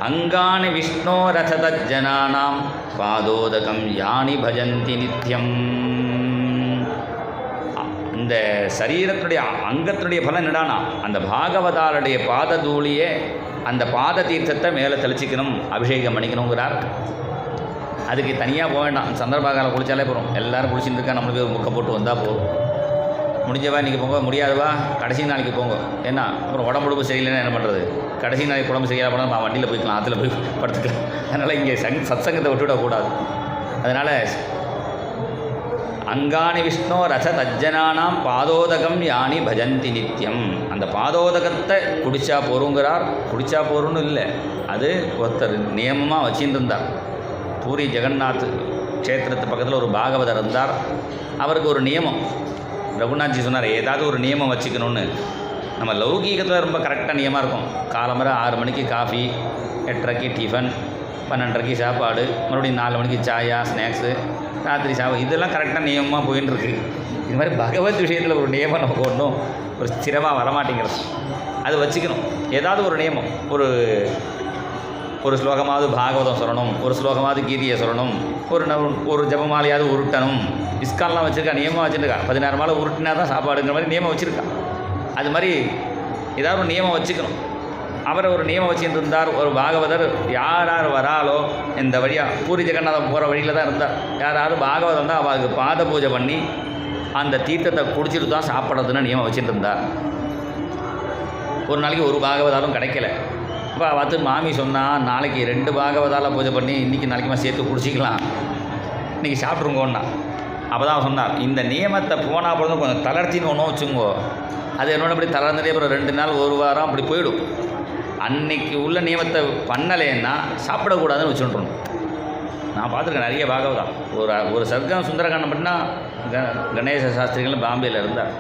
அங்கானி விஷ்ணோ ரததஜ்ஜனானாம் பாதோதகம் யானி பஜந்தி நித்யம். இந்த சரீரத்தினுடைய அங்கத்தினுடைய பலன் என்னடானா அந்த பாகவதாளுடைய பாததூளியே அந்த பாத தீர்த்தத்தை மேலே தெளிச்சிக்கணும், அபிஷேகம் பண்ணிக்கணுங்கிறார். அதுக்கு தனியாக போக வேண்டாம். சந்திரபாகாவில் குளித்தாலே போகிறோம். எல்லோரும் குளிச்சுட்டு இருக்கா, நம்மளுக்கு ஒரு முக்கை போட்டு வந்தால் போதும். முடிஞ்சவா இன்றைக்கி போங்க, முடியாதவா கடைசி நாளைக்கு போங்க. ஏன்னா அப்புறம் உடம்புடுப்பு சரியில்லைன்னா என்ன பண்ணுறது? கடைசி நாளைக்கு உடம்பு சரியாக போனால் நான் வண்டியில் போய்க்கலாம், அதில் போய் படுத்துக்கலாம். அதனால் இங்கே சத்சங்கத்தை விட்டுவிடக்கூடாது. அதனால் அங்கானி விஷ்ணோ ரச தஜ்ஜனானாம் பாதோதகம் யானி பஜந்தி நித்யம். அந்த பாதோதகத்தை குடித்தா போருங்கிறார். குடித்தா போருன்னு இல்லை, அது ஒருத்தர் நியமமாக வச்சுட்டு இருந்தார். பூரி ஜெகநாத் க்ஷேத்திரத்து பக்கத்தில் ஒரு பாகவதர் இருந்தார். அவருக்கு ஒரு நியமம், ரகுநாத்ஜி சொன்னார், ஏதாவது ஒரு நியமம் வச்சுக்கணும்னு. நம்ம லௌகீகத்தில் ரொம்ப கரெக்டாக நியமாக இருக்கும். காலம்பரை 6 மணிக்கு காஃபி, 8:30க்கு டிஃபன், 12:30க்கு சாப்பாடு, மறுபடியும் 4 மணிக்கு சாயா ஸ்நாக்ஸு, ராத்திரி சாப்பாடு, இதெல்லாம் கரெக்டாக நியமமாக போயின்னு இருக்குது. இது மாதிரி பகவத் விஷயத்தில் ஒரு நியமம் நமக்கு ஒன்றும் ஒரு ஸ்திரமாக வரமாட்டேங்கிறது. அது வச்சுக்கணும். ஏதாவது ஒரு நியமம், ஒரு ஸ்லோகமாவது பாகவதம் சொல்லணும், ஒரு ஸ்லோகமாவது கீதையை சொல்லணும், ஒரு ஜபமாலையாவது உருட்டணும். இஸ்கான்லாம் வச்சுருக்கா, நியமம் வச்சுருக்கா. 16 மாலை உருட்டினா தான் சாப்பாடுங்கிற மாதிரி நியமம் வச்சுருக்கா. அது மாதிரி ஏதாவது ஒரு நியமம் வச்சுக்கணும். அவரை ஒரு நியமம் வச்சுட்டு இருந்தார். ஒரு பாகவதர் யார் யார் வராலோ இந்த வழியாக பூரி ஜெகநாதம் போகிற வழியில் தான் இருந்தார். யாராவது பாகவதம் தான் அவருக்கு பாத பூஜை பண்ணி அந்த தீர்த்தத்தை குடிச்சிட்டு தான் சாப்பிட்றதுன்னு நியமம் வச்சுட்டு இருந்தார். ஒரு நாளைக்கு ஒரு பாகவதாலும் கிடைக்கல. அப்போ பார்த்து மாமி சொன்னால், நாளைக்கு 2 பாகவதால பூஜை பண்ணி இன்றைக்கி நாளைக்குமா சேர்த்து குடிச்சிக்கலாம், இன்றைக்கி சாப்பிட்ருங்கோன்னா. அப்போ தான் சொன்னார், இந்த நியமத்தை போனால் பொழுது கொஞ்சம் தளர்த்தின்னு ஒன்றும் வச்சுங்கோ. அது என்னோட அப்படி தளர்ந்துட்டே அப்புறம் 2 நாள் 1 வாரம் அப்படி போயிடும். அன்னைக்கு உள்ள நியமத்தை பண்ணலைன்னா சாப்பிடக்கூடாதுன்னு வச்சுட்டுருணும். நான் பார்த்துருக்கேன் நிறைய பாகவதம். ஒரு சர்க்கம் சுந்தரகாண்டம் பண்ணால் கணேச சாஸ்திரிகள் பாம்பேயில் இருந்தார்.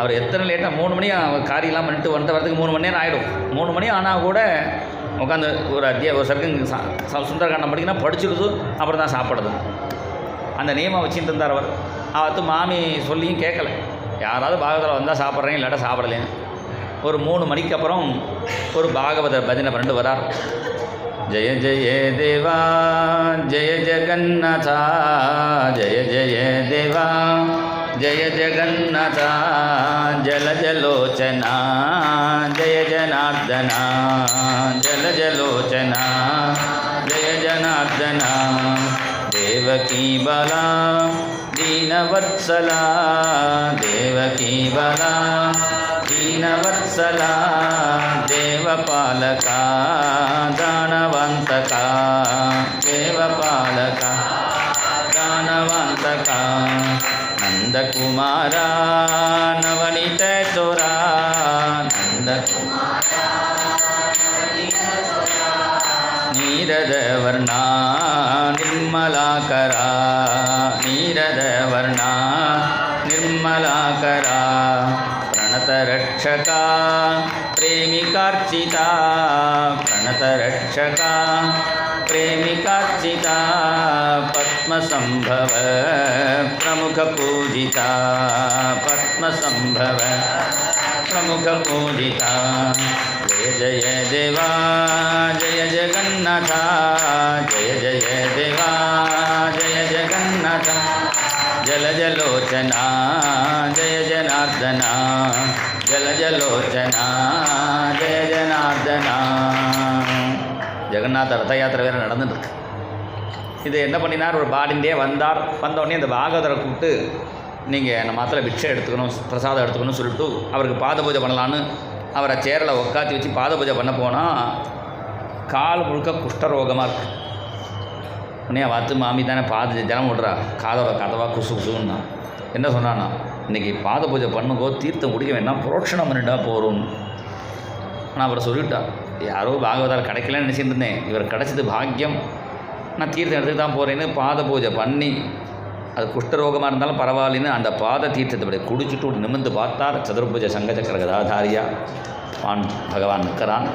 அவர் எத்தனை லேட்டாக 3 மணி காரியெல்லாம் பண்ணிட்டு வரதுக்கு 3 மணி நேரம் ஆகிடும். 3 மணி ஆனால் கூட உட்காந்து ஒரு சர்க்கம் சுந்தரகாண்டம் படிக்கணும், படிச்சுடுது, அப்புறம் தான் சாப்பிடுது. அந்த நியமம் வச்சுட்டு இருந்தார் அவர். அவத்து மாமி சொல்லியும் கேட்கல. யாராவது பாகவதத்தில் வந்தால் சாப்பிட்றேன், இல்லாட்டா சாப்பிடலேன்னு. ஒரு 3 மணிக்கு அப்புறம் ஒரு பாகவதர் பஜனை பண்ணிட்டு வரார். ஜெய ஜெய தேவா ஜெய ஜெகநாதா, ஜெய ஜெய தேவா ஜெய ஜெகநாதா, ஜல ஜலோச்சனா ஜெய ஜனார்தனா, ஜல ஜலோச்சனா ஜெய ஜனார்தனா, தேவகீ பலா दीनवत्सला, देवकी बला दीनवत्सला, देवपालका दानवन्तका, देवपालका दानवन्तका, नन्दकुमारा नवनीत चोरा, नन्दकुमारा नीरदवर्णा निर्मलाकरा, नीरदवर्णा निर्मलाकरा, प्रणतरक्षका प्रेमिकार्चिता, प्रणतरक्षका प्रेमिकार्चिता, पद्मसंभव प्रमुखपूजिता, पद्मसंभव प्रमुखपूजिता, जय जय देवा जय जगन्नाथा, जय जय देवा जय जगन्नाथा, जल जलोचना जय जनार्दना, जल जलोचना जय जनार्दना. ஜெகநாத ரத யாத்திரை வேறு நடந்துட்டுருக்கு. இது என்ன பண்ணினார், ஒரு பாடிண்டே வந்தார். வந்தோடனே இந்த பாகவதரை கூப்பிட்டு, நீங்கள் நம்ம மாத்திர பிக்ஷை எடுத்துக்கணும், பிரசாதம் எடுத்துக்கணும்னு சொல்லிட்டு அவருக்கு பாத பூஜை பண்ணலான்னு அவரை சேரில் உட்காத்தி வச்சு பாத பூஜை பண்ண போனால் கால் முழுக்க குஷ்டரோகமாக இருக்குது. உடனே பார்த்து மாமி தானே பாத ஜலம் விட்றா, காதோட கதவாக குசு குசுன்னா என்ன சொன்னான்னா, இன்றைக்கி பாத பூஜை பண்ணுங்கோ, தீர்த்தம் குடிக்க வேண்டாம், புரோட்சணம் பண்ணிட்டா போகிறோம். ஆனால் அவரை சொல்லிவிட்டா, யாரோ பாகவதார் கிடைக்கலன்னு நினச்சிட்டு இருந்தேன், இவர் கிடச்சது பாக்கியம், நான் தீர்த்தம் எடுத்துக்கு தான் போகிறேன்னு பாத பூஜை பண்ணி, அது குஷ்டரோகமாக இருந்தாலும் பரவாயில்லன்னு அந்த பாத தீர்த்தத்தை படி குடிச்சுட்டு நிமிர்ந்து பார்த்தார். சதுர்புஜ சங்கச்சக்கர கதாதாரியா பகவான் நிற்கிறான்.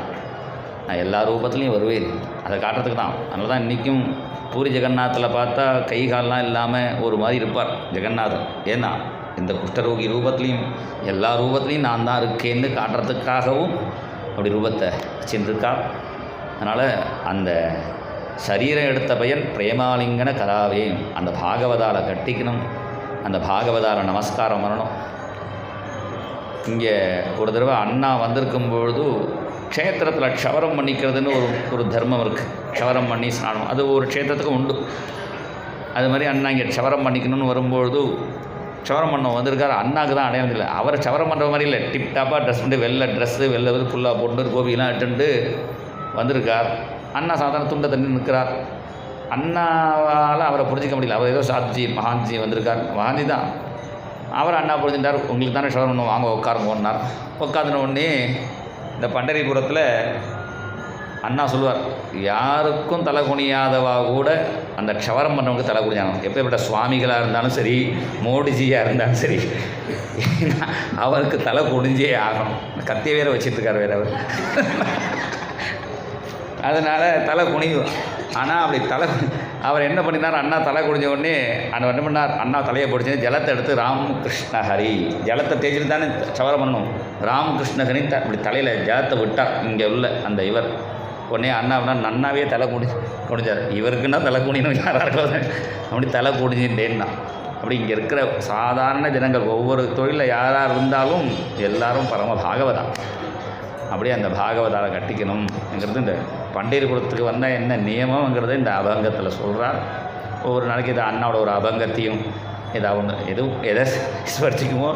நான் எல்லா ரூபத்துலேயும் வருவேன், அதை காட்டுறதுக்கு தான். அதனால தான் இன்றைக்கும் பூரி ஜெகநாத்தில் பார்த்தா கை கால்லாம் இல்லாமல் ஒரு மாதிரி இருப்பார் ஜெகநாதர். ஏன்னா இந்த குஷ்டரோகி ரூபத்துலேயும் எல்லா ரூபத்துலேயும் நான் தான் இருக்கேன்னு காட்டுறதுக்காகவும் அப்படி ரூபத்தை வச்சுருக்கார். அதனால் அந்த சரீரம் எடுத்த பயன் பிரேமாலிங்கன கராவே, அந்த பாகவதால கட்டிக்கணும், அந்த பாகவதால நமஸ்காரம் பண்ணணும். இங்கே ஒரு தடவை அண்ணா வந்திருக்கும் பொழுது க்ஷேத்திரத்தில் க்ஷவரம் பண்ணிக்கிறதுன்னு ஒரு தர்மம் இருக்குது. க்ஷவரம் பண்ணி ஸ்நானம், அது ஒரு க்ஷேத்திரத்துக்கும் உண்டு. அது மாதிரி அண்ணா இங்கே க்ஷவரம் பண்ணிக்கணும்னு வரும்பொழுது க்ஷவரம் பண்ண வந்திருக்கார். அண்ணாவுக்கு தான் அடையாளம் இல்லை, அவர் க்ஷவரம் பண்ணுற மாதிரி இல்லை, டிப்டாப்பாக ட்ரெஸ் பண்ணிட்டு வெள்ளை ட்ரெஸ்ஸு வெள்ளை ஃபுல்லாக போட்டு கோபிலாம் இட்டுண்டு வந்திருக்கார். அண்ணா சாதாரண துண்டை தண்ணி நிற்கிறார். அண்ணாவால் அவரை புரிஞ்சிக்க முடியல. அவர் ஏதோ சாத்ஜி மகான்ஜி வந்திருக்கார், மகான்ஜி தான். அவர் அண்ணா புரிஞ்சுட்டார், உங்களுக்கு தானே ஷவர் ஒன்று வாங்க உட்காருங்க ஒன்றார். உட்காந்துன உடனே இந்த பண்டரிபுரத்தில் அண்ணா சொல்லுவார், யாருக்கும் தலை குனியாதவா கூட அந்த க்ஷவரம் பண்ணவங்க தலை குனியானோம். எப்படிப்பட்ட சுவாமிகளாக இருந்தாலும் சரி, மோடிஜியாக இருந்தாலும் சரி, அவருக்கு தலை குனிஞ்சே ஆகணும். கத்திய வேற வச்சிட்ருக்கார் வேறு அவர். அதனால் தலை குனியும். ஆனால் அப்படி அவர் என்ன பண்ணினார், அண்ணா தலை குடிஞ்ச உடனே அவர் என்ன பண்ணார், அண்ணா தலையை பிடிச்சி ஜலத்தை எடுத்து ராமகிருஷ்ண ஹரி, ஜலத்தை தேய்ச்சிட்டு தானே சவரம் பண்ணணும், ராமகிருஷ்ண ஹரி இப்படி தலையில் ஜலத்தை விட்டார் இங்கே உள்ள அந்த இவர். உடனே அண்ணா நன்னாவே தலை குடிஞ்சார். இவருக்குன்னா தலை குடிக்கணும், யாராக இருக்காது அப்படி தலை குடிஞ்சுட்டேன்னா. அப்படி இங்கே இருக்கிற சாதாரண ஜனங்கள் ஒவ்வொரு தொழிலில் யாராக இருந்தாலும் எல்லாரும் பரம பாகவதா. அப்படியே அந்த பாகவதாவை கட்டிக்கணும்ங்கிறது இந்த பண்டீர்புரத்துக்கு வந்தால் என்ன நியமங்கிறத இந்த அபங்கத்தில் சொல்கிறார். ஒவ்வொரு நாளைக்கு இதை அண்ணாவோட ஒரு அபங்கத்தையும் ஏதாவது ஒன்று எதை ஸ்மரிச்சிக்குமோ,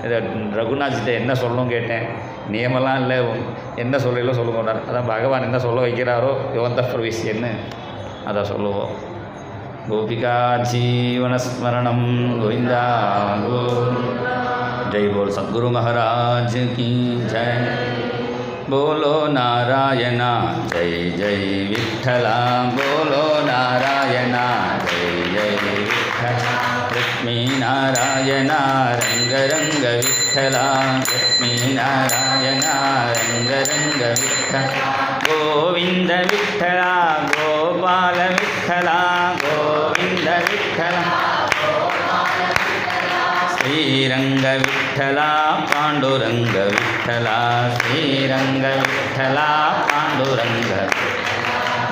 இதை ரகுநாத்கிட்ட என்ன சொல்லணும் கேட்டேன், நியமெல்லாம் இல்லை, என்ன சொல்லல சொல்லுங்க. அதான் பகவான் என்ன சொல்ல வைக்கிறாரோ யோந்த பிரவிஷ்யன்னு அதை சொல்லுவோம். गोपिका जीवनस्मरणं गोविंदा गो। जय बोल सद्गुरु महाराज की जय। बोलो नारायणा जय जय विठ्ठला, बोलो नारायणा जय जय विठ्ठला। लक्ष्मी नारायणा रंग रंग विठ्ठला, लक्ष्मी नारायणा रंग रंग विठ्ठला। गोविंद विठ्ठला गोपाल विठ्ठला, गोविंद विठ्ठला श्रीरंग विठ्ठला पांडुरंग विठ्ठला, श्रीरंग विठ्ठला पांडुरंग।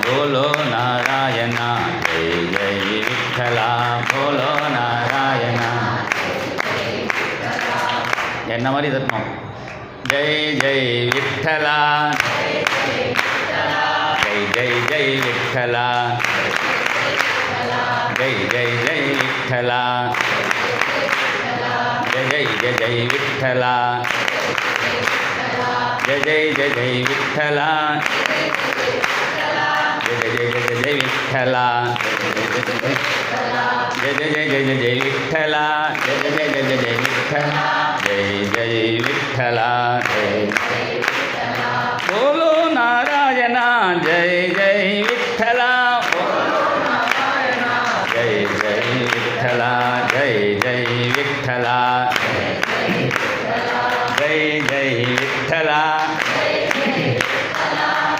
बोलो नारायणा जय जय विठ्ठला, बोलो नारायणा। என்ன மாதிரி தட்டணும், जय जय विठ्ठला, जय जय जय विठ्ठला, जय जय जय विठ्ठला, जय जय जय जय विठ्ठला, जय जय जय जय विठ्ठला, जय जय जय जय विठ्ठला, जय जय जय जय जय विठ्ठला, जय जय जय जय जय विठ्ठला, जय जय विठ्ठला। बोलो नारायणा जय जय विठ्ठला, जय जय विठ्ठला, जय जय विठ्ठला, जय जय विठ्ठला,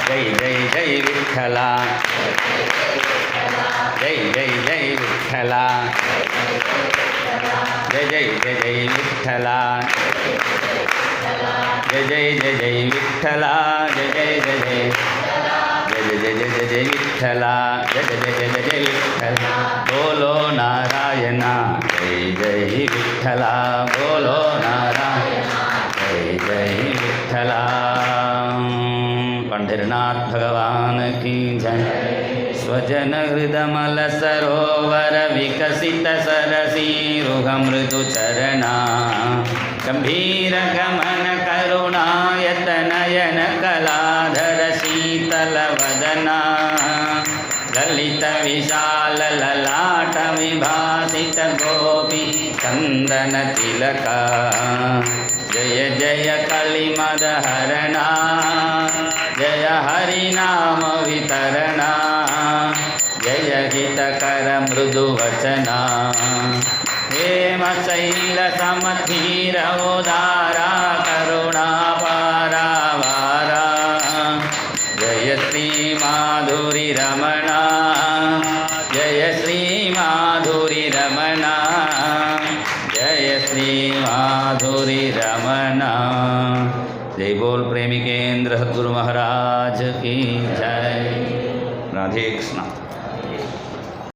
जय जय जय विठ्ठला, जय जय जय विठ्ठला, जय जय जय जय विठ्ठला, जय जय जय जय विठ्ठला, जय जय जय जय, जय जय जय जय जय विठ्ठला, जय जय जय जय जय विठ्ठला। बोलो नारायणा जय जय विठ्ठला, बोलो नारायणा जय जय विठ्ठला। पंढरीनाथ भगवान की जय। स्वजन हृदमल सरोवर विकसित सरसी रुह मृदु चरणा, गंभीर गमन करुणायत नयन कलाधर शीतल वदना, ललित विशाल ललाट विभासित गोपी चंदन तिलका, जय जय कलिमद हरणा, जय हरिनाम वितरणा, जय हितकर मृदु वचना, हेम शैल समधीर उदारा करुणा पारावारा, जय श्री माधुरी रमणा, जय श्री माधुरी रमणा, जय श्री माधुरी रमणा। जय बोल प्रेमी केंद्र सद्गुरु महाराज की जय। राधे कृष्ण।